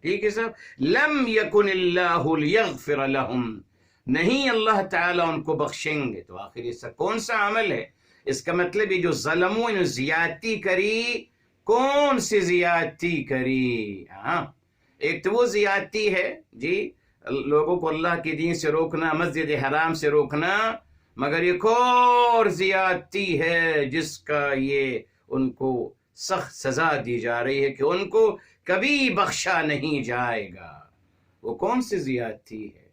ٹھیک ہے صاحب. لم یکن اللہ لیغفر لہم، نہیں اللہ تعالیٰ ان کو بخشیں گے. تو آخر ایسا کون سا عمل ہے؟ اس کا مطلب یہ جو ظلموں نے زیادتی کری، کون سی زیادتی کری؟ ایک تو وہ زیادتی ہے جی لوگوں کو اللہ کے دین سے روکنا، مسجد حرام سے روکنا، مگر ایک اور زیادتی ہے جس کا یہ ان کو سخت سزا دی جا رہی ہے کہ ان کو کبھی بخشا نہیں جائے گا. وہ کون سی زیادتی ہے؟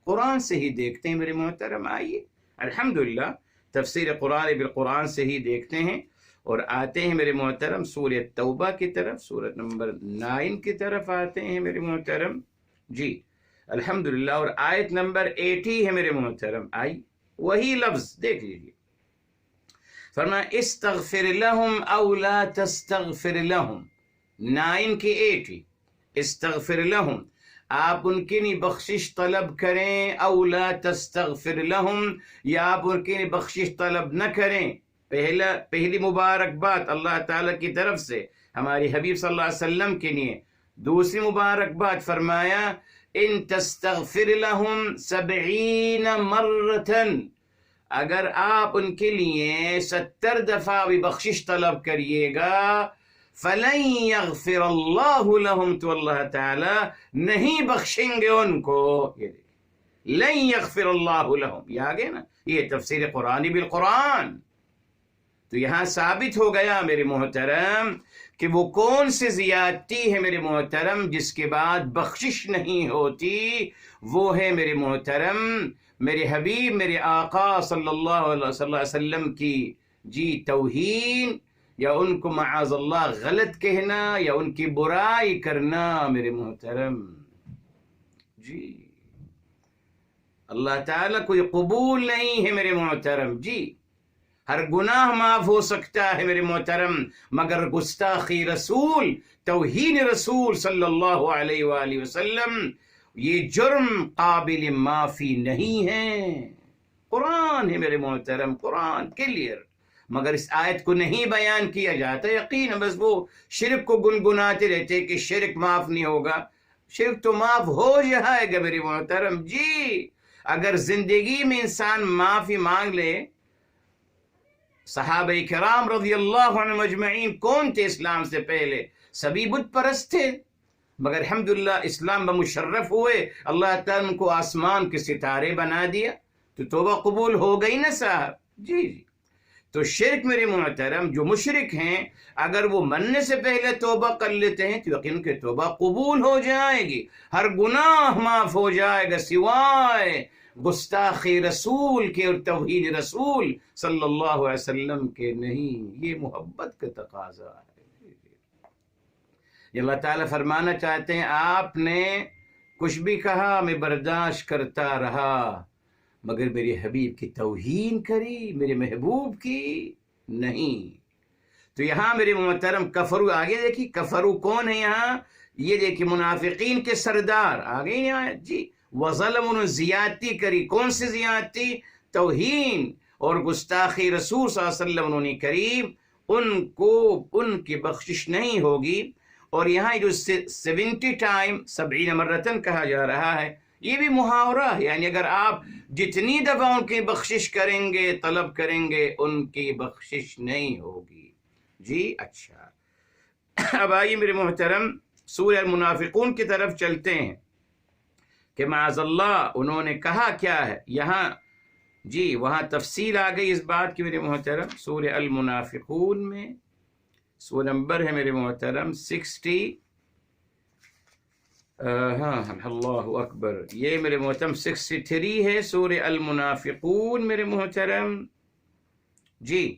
قرآن سے ہی دیکھتے ہیں میرے محترم. آئیے الحمدللہ تفسیر قرآن بالقرآن سے ہی دیکھتے ہیں اور آتے ہیں میرے محترم سورہ توبہ کی طرف، سورت نمبر 9 کی طرف آتے ہیں میرے محترم. جی الحمدللہ، اور آیت نمبر 80 ہے میرے محترم. آئی وہی لفظ دیکھ لیجیے، فرمایا استغفر لہم او لا تستغفر لہم. 9 کی 80 استغفر لہم، آپ ان کے لیے بخشش طلب کریں، او لا تستغفر لہم، یا آپ ان کے لیے بخشش طلب نہ کریں. پہلی مبارکباد اللہ تعالیٰ کی طرف سے ہماری حبیب صلی اللہ علیہ وسلم کے لیے. دوسری مبارکباد فرمایا ان تستغفر لہم 70 مرتن، اگر آپ ان کے لیے 70 دفعہ بھی بخشش طلب کریے گا، فَلَن يَغْفِرَ اللَّهُ لَهُمْ، تو اللہ تعالیٰ نہیں بخشیں گے ان کو. یہ دیکھیں لَن يَغْفِرَ اللَّهُ لَهُمْ، یہ آگے نا، یہ تفسیر قرآن بالقرآن. تو یہاں ثابت ہو گیا میرے محترم کہ وہ کون سی زیادتی ہے میرے محترم جس کے بعد بخشش نہیں ہوتی. وہ ہے میرے محترم میرے حبیب میرے آقا صلی اللہ علیہ وسلم کی جی توہین، یا ان کو معاذ اللہ غلط کہنا، یا ان کی برائی کرنا میرے محترم. جی اللہ تعالیٰ کوئی قبول نہیں ہے میرے محترم. جی ہر گناہ معاف ہو سکتا ہے میرے محترم، مگر گستاخی رسول، توہین رسول صلی اللہ علیہ وآلہ وسلم، یہ جرم قابل معافی نہیں ہے. قرآن ہے میرے محترم، قرآن کلیئر، مگر اس آیت کو نہیں بیان کیا جاتا. یقین بس وہ شرک کو گنگناتے رہتے کہ شرک معاف نہیں ہوگا. شرک تو معاف ہو جائے گا میرے محترم. جی اگر زندگی میں انسان معافی مانگ لے، صحابہ کرام رضی اللہ عنہ مجمعین کون تھے اسلام سے پہلے؟ سبھی بت پرست تھے، مگر الحمدللہ اسلام میں مشرف ہوئے، اللہ تعالیٰ ان کو آسمان کے ستارے بنا دیا، تو توبہ قبول ہو گئی نا صاحب. جی تو شرک میرے محترم جو مشرک ہیں اگر وہ مرنے سے پہلے توبہ کر لیتے ہیں تو یقین کہ توبہ قبول ہو جائے گی، ہر گناہ معاف ہو جائے گا سوائے گستاخی رسول کے اور توحید رسول صلی اللہ علیہ وسلم کے نہیں. یہ محبت کا تقاضا ہے. یہ اللہ تعالیٰ فرمانا چاہتے ہیں آپ نے کچھ بھی کہا میں برداشت کرتا رہا، مگر میرے حبیب کی توہین کری، میرے محبوب کی نہیں. تو یہاں میرے محترم کفرو، آگے دیکھیے کفرو کون ہے یہاں، یہ دیکھیے منافقین کے سردار آگے ہی آئے. جی وظلم، انہوں زیادتی کری. کون سی زیادتی؟ توہین اور گستاخی رسول صلی اللہ علیہ وسلم انہوں نے کری، ان کو ان کی بخشش نہیں ہوگی. اور یہاں جو 70 ٹائم 70 مرتن کہا جا رہا ہے، یہ بھی محاورہ ہے، یعنی اگر آپ جتنی دفعہ ان کی بخشش کریں گے طلب کریں گے ان کی بخشش نہیں ہوگی. جی اچھا اب آئیے میرے محترم سورہ المنافقون کی طرف چلتے ہیں کہ معاذ اللہ انہوں نے کہا کیا ہے یہاں. جی وہاں تفصیل آ گئی اس بات کی میرے محترم. سورہ المنافقون میں سورہ نمبر ہے میرے محترم 60. اللہ اکبر، یہ میرے محترم 63 ہے سورہ المنافقون میرے محترم. جی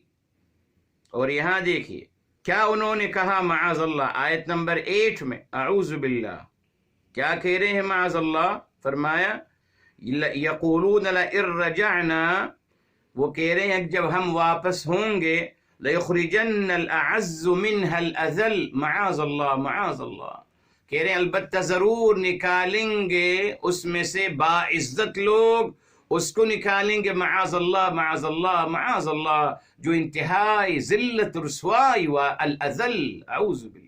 اور یہاں دیکھیے کیا انہوں نے کہا معاذ اللہ، آیت نمبر 8 میں اعوذ باللہ کیا کہہ رہے ہیں معاذ اللہ. فرمایا یقولون لئن رجعنا، وہ کہہ رہے ہیں جب ہم واپس ہوں گے، لَيُخْرِجَنَّ الْأَعَزُّ مِنْهَا الْأَذَلَّ، معاذ اللہ معاذ اللہ، کہہ رہے ہیں البتہ ضرور نکالیں گے اس میں سے باعزت لوگ، اس کو نکالیں گے معاذ اللہ معاذ اللہ معاذ اللہ، جو انتہائی ذلت رسوائی و الاذل، اعوذ باللہ۔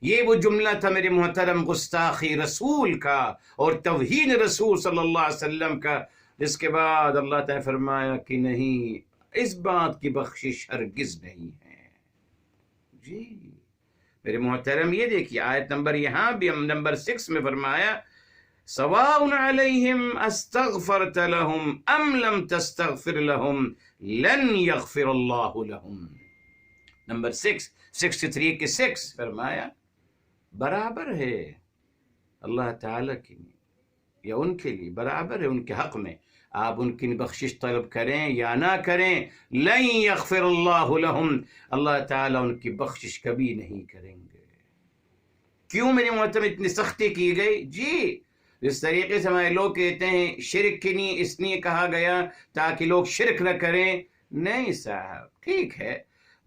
یہ وہ جملہ تھا میرے محترم گستاخی رسول کا اور توہین رسول صلی اللہ علیہ وسلم کا، جس کے بعد اللہ تعالیٰ فرمایا کہ نہیں، اس بات کی بخشش ہرگز نہیں ہے۔ جی میرے محترم، یہ دیکھیے آیت نمبر، یہاں بھی ہم نمبر 6 میں فرمایا سواء علیہم استغفرت لہم ام لم تستغفر لہم لن یغفر اللہ لہم۔ نمبر 63 کے 6 فرمایا برابر ہے اللہ تعالیٰ کے لیے یا ان کے لیے، برابر ہے ان کے حق میں، آپ ان کی بخشش طلب کریں یا نہ کریں، لن یغفر اللہ لہم، اللہ تعالیٰ ان کی بخشش کبھی نہیں کریں گے۔ کیوں میرے محترم اتنی سختی کی گئی؟ جی اس طریقے سے ہمارے لوگ کہتے ہیں شرک کی نہیں اس لیے کہا گیا تاکہ لوگ شرک نہ کریں، نہیں صاحب ٹھیک ہے،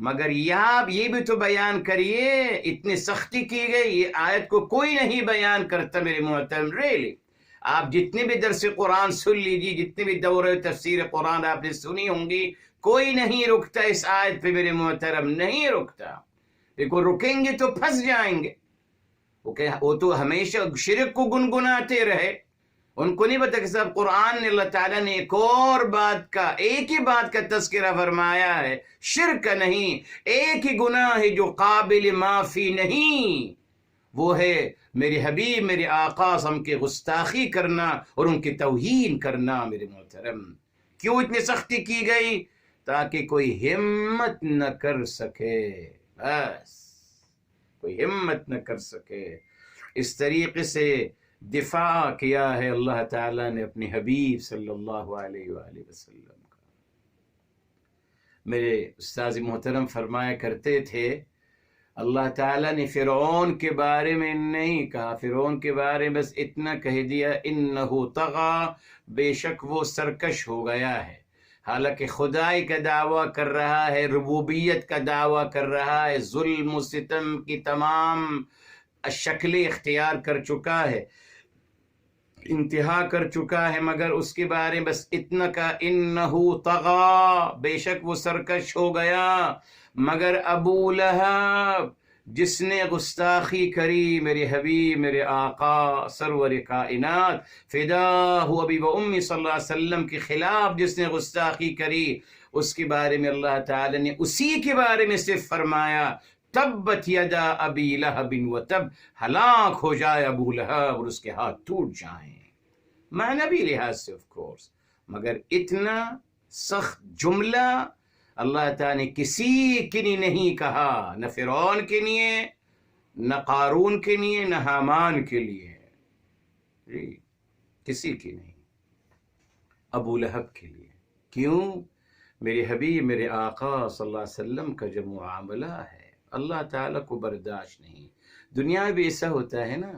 مگر آپ یہ بھی تو بیان کریے، اتنی سختی کی گئی، یہ آیت کو کوئی نہیں بیان کرتا میرے محترم۔ ریلی آپ جتنے بھی درس قرآن سن لیجیے، جتنے بھی دورہ تفسیر قرآن آپ نے سنی ہوں گی، کوئی نہیں رکتا اس آیت پہ میرے محترم، نہیں رکتا، دیکھو رکیں گے تو پھنس جائیں گے۔ وہ تو ہمیشہ شرک کو گنگناتے رہے، ان کو نہیں پتا کہ صاحب قرآن نے اللہ تعالیٰ نے ایک ہی بات کا تذکرہ فرمایا ہے، شرک نہیں، ایک ہی گناہ ہے جو قابل معافی نہیں، وہ ہے میرے حبیب میرے آقا ہم کے گستاخی کرنا اور ان کی توہین کرنا میرے محترم۔ کیوں اتنی سختی کی گئی؟ تاکہ کوئی ہمت نہ کر سکے، بس کوئی ہمت نہ کر سکے۔ اس طریقے سے دفاع کیا ہے اللہ تعالیٰ نے اپنے حبیب صلی اللہ علیہ وآلہ وسلم کا۔ میرے استاذ محترم فرمایا کرتے تھے اللہ تعالیٰ نے فرعون کے بارے میں نہیں کہا، فرعون کے بارے میں بس اتنا کہہ دیا انہو طغی، بے شک وہ سرکش ہو گیا ہے، حالانکہ خدائی کا دعویٰ کر رہا ہے، ربوبیت کا دعویٰ کر رہا ہے، ظلم و ستم کی تمام شکلیں اختیار کر چکا ہے، انتہا کر چکا ہے، مگر اس کے بارے میں بس اتنا کا انہو طغی، بے شک وہ سرکش ہو گیا۔ مگر ابو لہب جس نے گستاخی کری میرے حبیب میرے آقا سرور کائنات فداہ ابی و امی صلی اللہ علیہ وسلم کے خلاف جس نے گستاخی کری، اس کے بارے میں اللہ تعالی نے اسی کے بارے میں صرف فرمایا تبت یدا ابی لہب و تب، ہلاک ہو جائے ابو لہب اور اس کے ہاتھ ٹوٹ جائیں، معنوی لحاظ سے آف کورس، مگر اتنا سخت جملہ اللہ تعالیٰ نے کسی کے لیے نہیں کہا، نہ فرعون کے لیے، نہ قارون کے لیے، نہ حامان کے لیے، جی کسی کی نہیں، ابو لہب کے لیے۔ کیوں؟ میرے حبیب میرے آقا صلی اللہ علیہ وسلم کا جو معاملہ ہے اللہ تعالیٰ کو برداشت نہیں۔ دنیا بھی ایسا ہوتا ہے نا،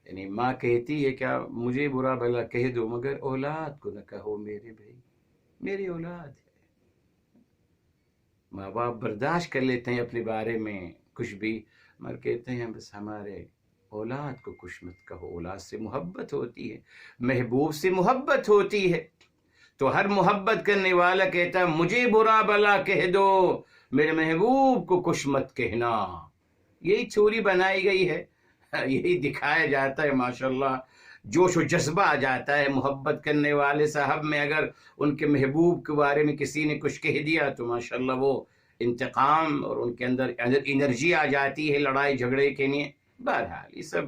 یعنی ماں کہتی ہے کیا مجھے برا بھلا کہہ دو مگر اولاد کو نہ کہو میرے بھائی، میری اولاد ہے۔ ماں باپ برداشت کر لیتے ہیں اپنے بارے میں کچھ بھی، مگر کہتے ہیں بس ہمارے اولاد کو کچھ مت کہو، اولاد سے محبت ہوتی ہے، محبوب سے محبت ہوتی ہے، تو ہر محبت کرنے والا کہتا ہے مجھے برا بلا کہہ دو، میرے محبوب کو کچھ مت کہنا۔ یہی تھیوری بنائی گئی ہے، یہی دکھایا جاتا ہے، ماشاءاللہ جوش و جذبہ آ جاتا ہے محبت کرنے والے صاحب میں، اگر ان کے محبوب کے بارے میں کسی نے کچھ کہہ دیا تو ماشاءاللہ وہ انتقام اور ان کے اندر انرجی آ جاتی ہے لڑائی جھگڑے کے لیے۔ بہرحال یہ سب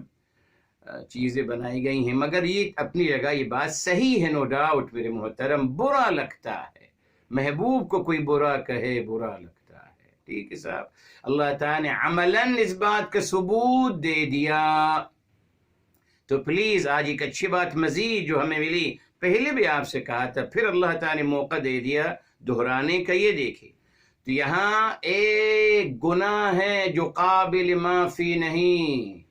چیزیں بنائی گئی ہیں، مگر یہ اپنی جگہ یہ بات صحیح ہے، نو ڈاؤٹ میرے محترم، برا لگتا ہے محبوب کو کوئی برا کہے، برا لگتا ہے، ٹھیک ہے صاحب۔ اللہ تعالیٰ نے عملاً اس بات کا ثبوت دے دیا، تو پلیز آج ایک اچھی بات مزید جو ہمیں ملی، پہلے بھی آپ سے کہا تھا پھر اللہ تعالیٰ نے موقع دے دیا دہرانے کا، یہ دیکھیں تو یہاں ایک گناہ ہے جو قابل معافی نہیں،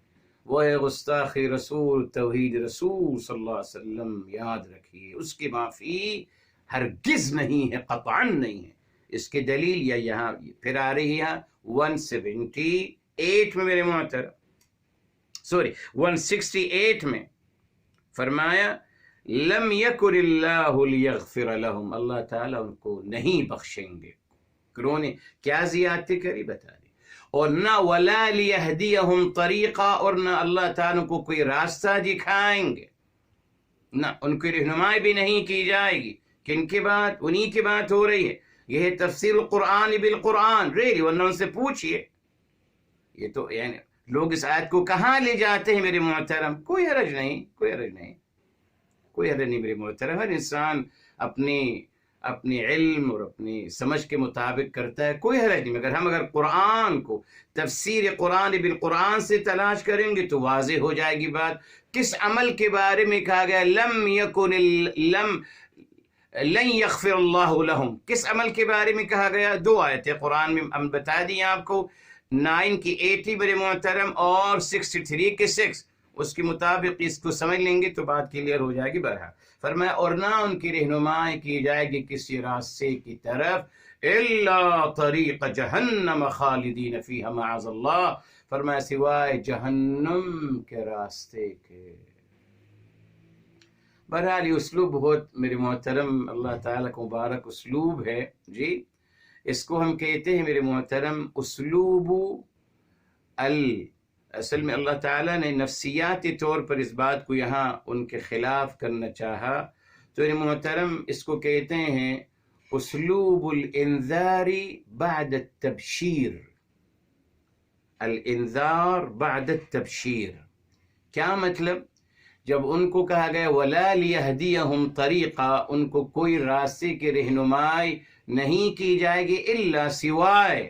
وہ ہے گستاخی رسول، توحید رسول صلی اللہ علیہ وسلم، یاد رکھیے اس کی معافی ہرگز نہیں ہے، قطعاً نہیں ہے، اس کی دلیل یا یہاں پھر آ رہی ہے 178 میں میرے محترم، 168 میں فرمایا لم یکن اللہ لیغفر لہم، اللہ تعالیٰ ان کو نہیں بخشیں گے، انہوں نے کیا زیادتی کری بتا دی، اور نہ ولا لیہدیہم طریقہ، اور نہ اللہ تعالیٰ کو کوئی راستہ دکھائیں گے، نہ ان کی رہنمائی بھی نہیں کی جائے گی۔ کن کی بات؟ انہی کی بات ہو رہی ہے، یہ ہے تفسیر القرآن بالقرآن، ریلی، ورنہ ان سے پوچھئے، یہ تو یعنی لوگ اس آیت کو کہاں لے جاتے ہیں میرے محترم؟ کوئی حرج نہیں، کوئی حرج نہیں، کوئی حرج نہیں میرے محترم، ہر انسان اپنی علم اور اپنی سمجھ کے مطابق کرتا ہے، کوئی حرج نہیں، مگر ہم اگر قرآن کو تفسیر قرآن بالقرآن سے تلاش کریں گے تو واضح ہو جائے گی بات۔ کس عمل کے بارے میں کہا گیا لن یغفر اللہ لہم؟ کس عمل کے بارے میں کہا گیا؟ 2 آیتیں قرآن میں ہم بتا دی آپ کو، 9 کی 80 میرے محترم اور 63 کے 6، اس کے مطابق اس کو سمجھ لیں گے تو بات کلیئر ہو جائے گی۔ بہرحال فرمایا اور نہ ان کی رہنمائی کی جائے گی کسی راستے کی طرف الا طریق جہنم خالدین فیہا معاذ اللہ، فرمایا سوائے جہنم کے راستے کے۔ بہرحال یہ اسلوب بہت میرے محترم اللہ تعالیٰ کا مبارک اسلوب ہے جی، اس کو ہم کہتے ہیں میرے محترم اسلوب اصل میں اللہ تعالیٰ نے نفسیاتی طور پر اس بات کو یہاں ان کے خلاف کرنا چاہا، تو میرے محترم اس کو کہتے ہیں اسلوب الانذار بعد التبشیر، الانذار بعد التبشیر، کیا مطلب؟ جب ان کو کہا گیا وَلَا لِيَهْدِيَهُمْ طَرِيقًا، ان کو کوئی راستے کی رہنمائی نہیں کی جائے گی الا سوائے،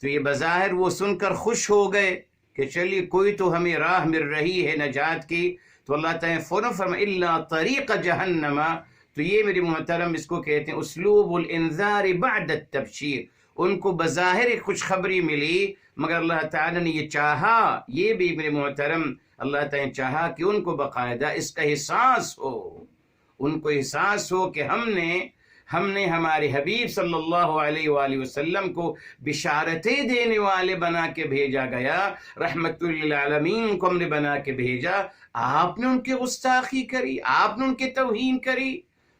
تو یہ بظاہر وہ سن کر خوش ہو گئے کہ چلیے کوئی تو ہمیں راہ مل رہی ہے نجات کی، تو اللہ تعالیٰ فوراً فرمایا الا طریق جہنم، تو یہ میرے محترم اس کو کہتے ہیں اسلوب الانذار بعد التبشیر، ان کو بظاہر ایک خوشخبری ملی مگر اللہ تعالیٰ نے یہ چاہا، یہ بھی میرے محترم اللہ تعالیٰ نے چاہا کہ ان کو باقاعدہ اس کا احساس ہو، ان کو احساس ہو کہ ہم نے ہمارے حبیب صلی اللہ علیہ وآلہ وسلم کو بشارتیں دینے والے بنا کے بھیجا گیا، رحمت للعالمین کو ہم نے بنا کے بھیجا، آپ نے ان کی گستاخی کری، آپ نے ان کی توہین کری،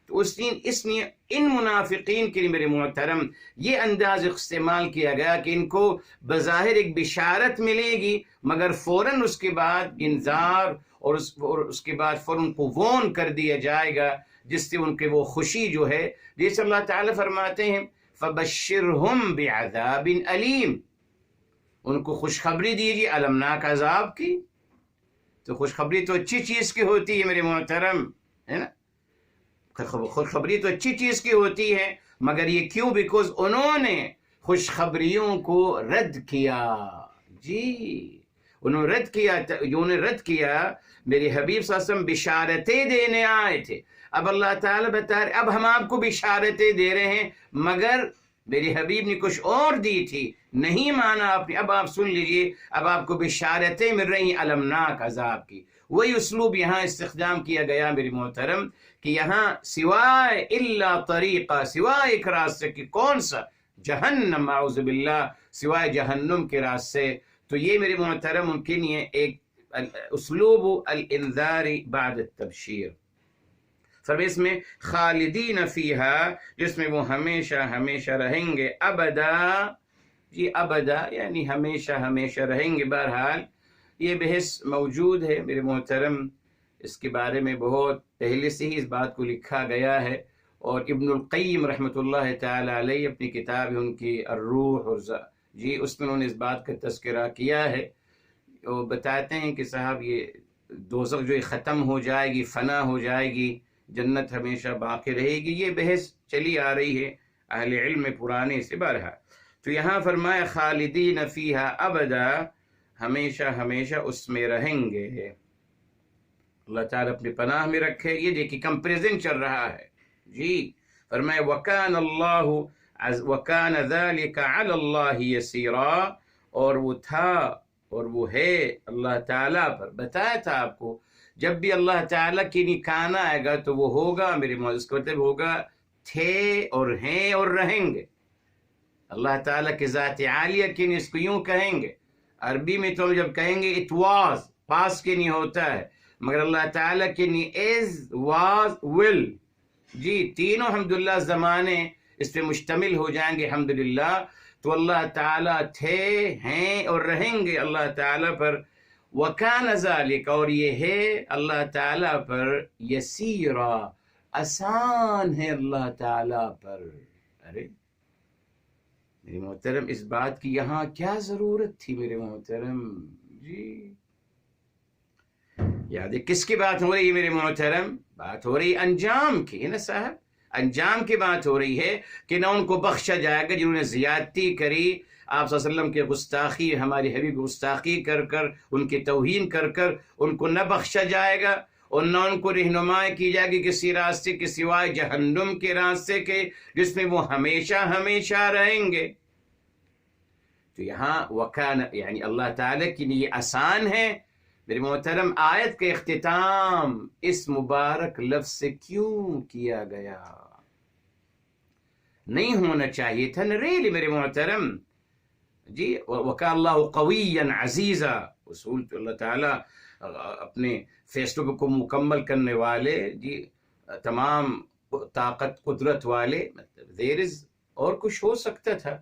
تو اس لیے ان منافقین کے لیے میرے محترم یہ انداز استعمال کیا گیا کہ ان کو بظاہر ایک بشارت ملے گی مگر فوراً اس کے بعد انذار اور اس کے بعد فوراً کو وون کر دیا جائے گا، جس سے ان کے وہ خوشی جو ہے، جیسے اللہ تعالیٰ فرماتے ہیں فَبَشِّرْهُمْ بِعَذَابٍ أَلِيمٍ، ان کو خوشخبری دیجیے المناک عذاب کی، تو خوشخبری تو اچھی چیز کی ہوتی ہے میرے محترم، ہے نا، خوشخبری تو اچھی چیز کی ہوتی ہے، مگر یہ کیوں؟ بیکوز انہوں نے خوشخبریوں کو رد کیا، جی انہوں نے رد کیا، میرے حبیب صلی اللہ علیہ وسلم بشارتیں دینے آئے تھے، اب اللہ تعالیٰ بتا رہے اب ہم آپ کو بشارتیں دے رہے ہیں مگر میرے حبیب نے کچھ اور دی تھی، نہیں مانا آپ نے، اب آپ سن لیجئے، اب آپ کو بشارتیں مل رہی ہیں المناک عذاب کی۔ وہی اسلوب یہاں استخدام کیا گیا میری محترم کہ یہاں سوائے الا طریقہ، سوائے ایک راستے کی، کون سا؟ جہنم، اعوذ باللہ، سوائے جہنم کے راستے، تو یہ میرے محترم ممکن یہ ایک اسلوب الانذار بعد التبشیر، فرمایا اس میں خالدین فیہا، جس میں وہ ہمیشہ ہمیشہ رہیں گے، ابدا، جی ابدا یعنی ہمیشہ ہمیشہ رہیں گے۔ بہرحال یہ بحث موجود ہے میرے محترم، اس کے بارے میں بہت پہلے سے ہی اس بات کو لکھا گیا ہے، اور ابن القیم رحمۃ اللہ تعالی علیہ اپنی کتاب ہے ان کی الروح، اور جی اس میں انہوں نے اس بات کا تذکرہ کیا ہے، وہ بتاتے ہیں کہ صاحب یہ دوزخ جو ختم ہو جائے گی، فنا ہو جائے گی، جنت ہمیشہ باقی رہے گی، یہ بحث چلی آ رہی ہے اہل علم پرانے سے۔ بہرحال تو یہاں فرمایا خالدین فیہا ابدا، ہمیشہ ہمیشہ اس میں رہیں گے، اللہ تعالیٰ اپنی پناہ میں رکھے۔ یہ دیکھیے کمپیریزن چل رہا ہے جی، فرمایا وَكَانَ ذَلِكَ عَلَى اللَّهِ يَسِيرًا، اور وہ تھا اور وہ ہے اللہ تعالیٰ پر، بتایا تھا آپ کو جب بھی اللہ تعالیٰ کی نکانا آئے گا تو وہ ہوگا میرے موضوع، اس کا مطلب ہوگا تھے اور ہیں اور رہیں گے، اللہ تعالیٰ کی ذات عالیہ کی نہیں، اس کو یوں کہیں گے، عربی میں تو جب کہیں گے اٹ واز، پاس کے نہیں ہوتا ہے، مگر اللہ تعالیٰ کی نہیں، از، واز، ول، جی تینوں الحمدللہ زمانے اس پہ مشتمل ہو جائیں گے الحمدللہ. تو اللہ تعالیٰ تھے، ہیں اور رہیں گے اللہ تعالیٰ پر. وَكَانَ ذَلِكَ، اور یہ ہے اللہ تعالیٰ پر، یسیرا، آسان ہے اللہ تعالیٰ پر. ارے میرے محترم، اس بات کی یہاں کیا ضرورت تھی میرے محترم؟ جی یاد ہے کس کی بات ہو رہی ہے میرے محترم؟ بات ہو رہی انجام کی ہے نا صاحب، انجام کی بات ہو رہی ہے کہ نہ ان کو بخشا جائے گا جنہوں نے زیادتی کری، آپ صلی اللہ علیہ وسلم کے گستاخی، ہماری حبیب گستاخی کر کر، ان کی توہین کر کر، ان کو نہ بخشا جائے گا اور نہ ان کو رہنمائی کی جائے گی کسی راستے کے سوائے جہنم کے راستے کے، جس میں وہ ہمیشہ ہمیشہ رہیں گے. تو یہاں وکان یعنی اللہ تعالیٰ کی لیے آسان ہے. میرے محترم، آیت کا اختتام اس مبارک لفظ سے کیوں کیا گیا؟ نہیں ہونا چاہیے تھا نا ریلی میرے محترم. جی وَكَانَ اللَّهُ قَوِيًّا عَزِيزًا، اصول تو اللہ تعالیٰ اپنے فیصلوں کو مکمل کرنے والے، جی تمام طاقت قدرت والے، مطلب دیر از اور کچھ ہو سکتا تھا،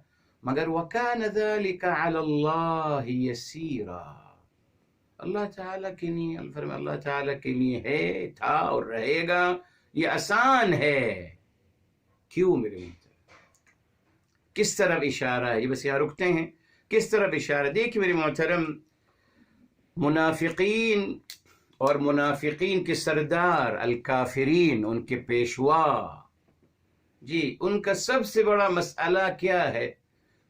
مگر وَكَانَ ذَلِكَ عَلَى اللَّهِ يَسِيرًا. اللہ تعالیٰ کے لیے، اللہ تعالیٰ کے لیے ہے، تھا اور رہے گا، یہ آسان ہے. کیوں میرے محترم؟ کس طرف اشارہ ہے؟ یہ بس یہاں رکتے ہیں. کس طرف اشارہ؟ دیکھیں میرے محترم، منافقین اور منافقین کے سردار الکافرین، ان کے پیشوا، جی ان کا سب سے بڑا مسئلہ کیا ہے؟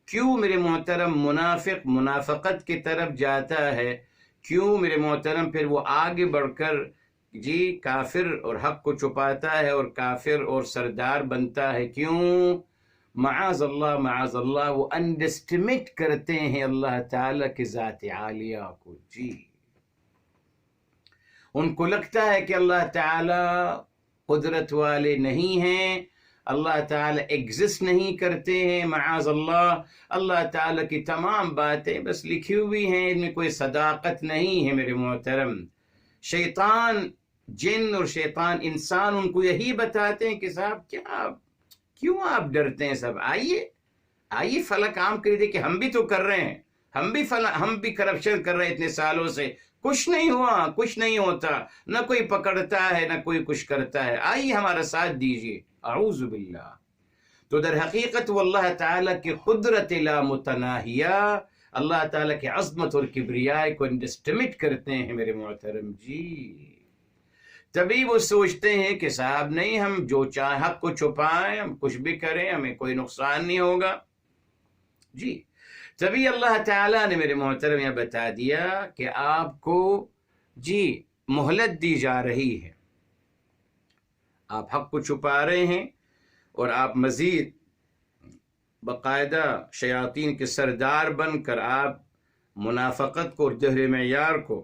کیوں میرے محترم منافق منافقت کی طرف جاتا ہے؟ کیوں میرے محترم پھر وہ آگے بڑھ کر جی کافر اور حق کو چھپاتا ہے اور کافر اور سردار بنتا ہے؟ کیوں؟ معاذ اللہ، وہ انڈسٹیمیٹ کرتے ہیں اللہ تعالیٰ کی ذات عالیہ کو. جی ان کو لگتا ہے کہ اللہ تعالیٰ قدرت والے نہیں ہیں، اللہ تعالیٰ ایگزسٹ نہیں کرتے ہیں. معاذ اللہ تعالیٰ کی تمام باتیں بس لکھی ہوئی ہیں، ان میں کوئی صداقت نہیں ہے میرے محترم. شیطان جن اور شیطان انسان ان کو یہی بتاتے ہیں کہ صاحب کیوں آپ ڈرتے ہیں؟ سب آئیے فلاں کام کر دے کہ ہم بھی تو کر رہے ہیں، ہم بھی کرپشن کر رہے ہیں اتنے سالوں سے، کچھ نہیں ہوا، کچھ نہیں ہوتا، نہ کوئی پکڑتا ہے نہ کوئی کچھ کرتا ہے، آئیے ہمارا ساتھ دیجیے. اعوذ باللہ. تو در حقیقت وہ اللہ تعالیٰ کی قدرت لا متناہیہ، اللہ تعالیٰ کی عظمت اور کبریاء کو انڈسٹیمیٹ کرتے ہیں میرے محترم. جی تبھی وہ سوچتے ہیں کہ صاحب نہیں، ہم جو چاہیں حق کو چھپائیں، ہم کچھ بھی کریں، ہمیں کوئی نقصان نہیں ہوگا. جی تبھی اللہ تعالیٰ نے میرے محترم یہ بتا دیا کہ آپ کو جی مہلت دی جا رہی ہے، آپ حق کو چھپا رہے ہیں اور آپ مزید باقاعدہ شیاطین کے سردار بن کر آپ منافقت کو اور جہر معیار کو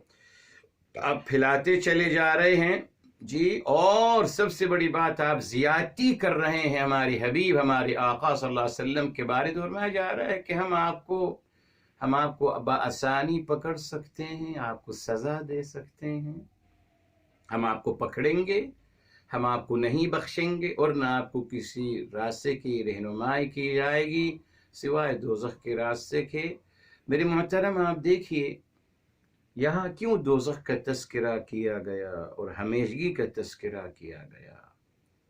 آپ پھیلاتے چلے جا رہے ہیں. جی اور سب سے بڑی بات، آپ زیادتی کر رہے ہیں ہماری حبیب، ہمارے آقا صلی اللہ علیہ وسلم کے بارے میں فرمایا جا رہا ہے کہ ہم آپ کو بآسانی پکڑ سکتے ہیں، آپ کو سزا دے سکتے ہیں، ہم آپ کو پکڑیں گے، ہم آپ کو نہیں بخشیں گے اور نہ آپ کو کسی راستے کی رہنمائی کی جائے گی سوائے دوزخ کے راستے کے. میرے محترم آپ دیکھیے یہاں کیوں دوزخ کا تذکرہ کیا گیا اور ہمیشگی کا تذکرہ کیا گیا؟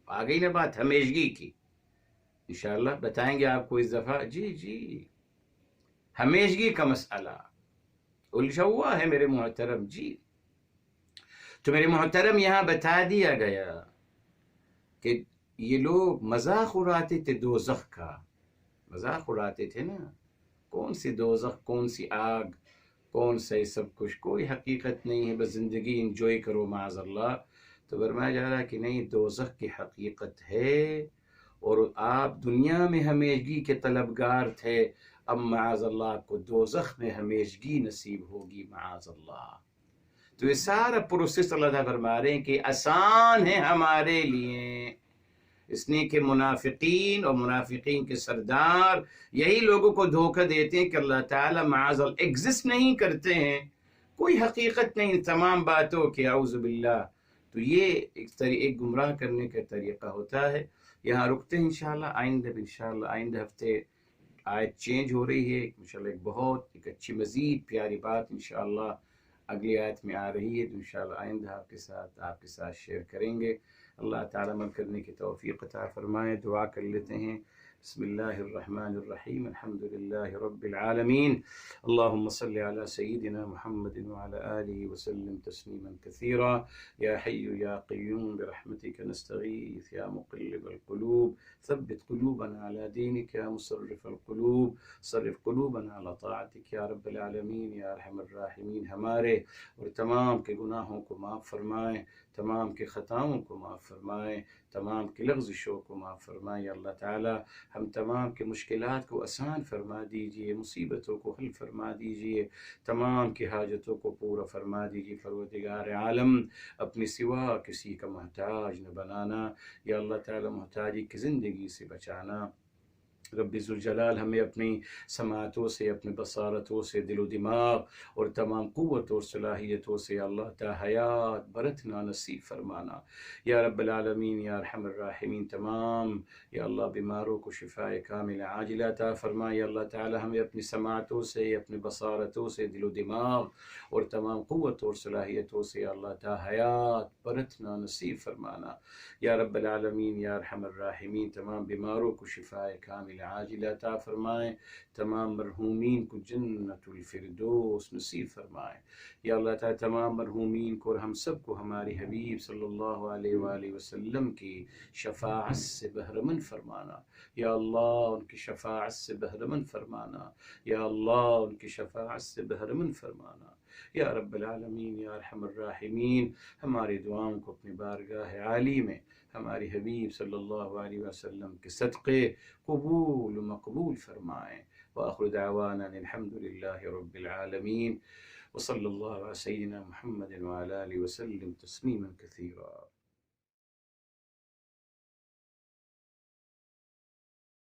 آ گئی نا بات ہمیشگی کی، انشاءاللہ بتائیں گے آپ کو اس دفعہ. جی ہمیشگی کا مسئلہ الجھا ہوا ہے میرے محترم. جی تو میرے محترم یہاں بتا دیا گیا کہ یہ لوگ مذاق اڑاتے تھے، دوزخ کا مذاق اڑاتے تھے نا. کون سی دوزخ، کون سی آگ، کون سا یہ سب کچھ، کوئی حقیقت نہیں ہے، بس زندگی انجوائے کرو معاذ اللہ. تو فرمایا جا رہا ہے کہ نہیں، دوزخ کی حقیقت ہے اور آپ دنیا میں ہمیشگی کے طلبگار تھے، اب معاذ اللہ آپ کو دوزخ میں ہمیشگی نصیب ہوگی معاذ اللہ. تو یہ سارا پروسیس اللہ تعالیٰ فرما رہے ہیں کہ آسان ہے ہمارے لیے، اس نے کہ منافقین اور منافقین کے سردار یہی لوگوں کو دھوکہ دیتے ہیں کہ اللہ تعالیٰ معاذ اللہ ایگزسٹ نہیں کرتے ہیں، کوئی حقیقت نہیں تمام باتوں کی، اعوذ باللہ۔ تو یہ ایک گمراہ کرنے کا طریقہ ہوتا ہے۔ یہاں رکتے ہیں انشاءاللہ، آئندہ ہفتے آیت چینج ہو رہی ہے انشاءاللہ، ایک اچھی مزید پیاری بات انشاءاللہ اگلی آیت میں آ رہی ہے، تو انشاءاللہ آئندہ آپ کے ساتھ شیئر کریں گے۔ اللہ تعالیٰ عمل کرنے کی توفیق عطا فرمائے۔ دعا کر لیتے ہیں۔ بسم اللہ الرحمن الرحیم، الحمد للہ رب العالمین، اللہم صل علی سیدنا محمد وعلی آلہ وسلم تسلیما کثیرا، یا حی یا قیوم برحمتک نستغیث، یا مقلب القلوب ثبت قلوبنا علی دینک، یا مصرف القلوب صرف قلوبنا علی طاعتک، یا رب العالمین یا ارحم الراحمین۔ ہمارے اور تمام کے گناہوں کو معاف فرمائیں، تمام کے خطاؤں کو معاف فرمائیں، تمام کی لغزشوں کو معاف فرمائیں۔ یا اللہ تعالی ہم تمام کے مشکلات کو آسان فرما دیجئے، مصیبتوں کو حل فرما دیجئے، تمام کی حاجتوں کو پورا فرما دیجئے۔ پروردگار عالم اپنے سوا کسی کا محتاج نہ بنانا، یا اللہ تعالی محتاجی کی زندگی سے بچانا۔ رب ذوالجلال ہمیں اپنی سماعتوں سے، اپنے بصارتوں سے، دل و دماغ اور تمام قوت اور صلاحیتوں سے اللہ تا حیات برتنا نصیب فرمانا، یا رب العالمین یا ارحم الراحمین۔ تمام یا اللہ بیماروں کو شفاء کامل عاجلہ عطا فرما۔ یا اللہ تعالی ہمیں اپنی سماعتوں سے، اپنے بصارتوں سے، دل و دماغ اور تمام قوت اور صلاحیتوں سے اللہ تا حیات برتنا نصیب فرمانا، یا رب العالمین یا ارحم الراحمین۔ تمام بیماروں کو شفاء کامل عاجلہ عطا فرمائیں، تمام مرحومین کو جنت الفردوس نصیب فرمائیں۔ یا اللہ تعالی تمام مرحومین کو اور ہم سب کو ہمارے حبیب صلی اللہ علیہ وآلہ وسلم کی شفاعت سے بہرمند فرمانا، یا اللہ ان کی شفاعت سے بہرمند فرمانا، یا اللہ ان کی شفاعت سے بہرمند فرمانا، یا رب العالمین یا ارحم الراحمین۔ ہماری دعاؤں کو اپنی بارگاہ عالی میں ہمارے حبیب صلی اللہ علیہ وسلم کے صدقے قبول و مقبول فرمائیں۔ وآخر دعوانا الحمد للہ رب العالمین، وصلی اللہ علی سیدنا محمد وعلی آلہ وسلم تسلیما کثیرا۔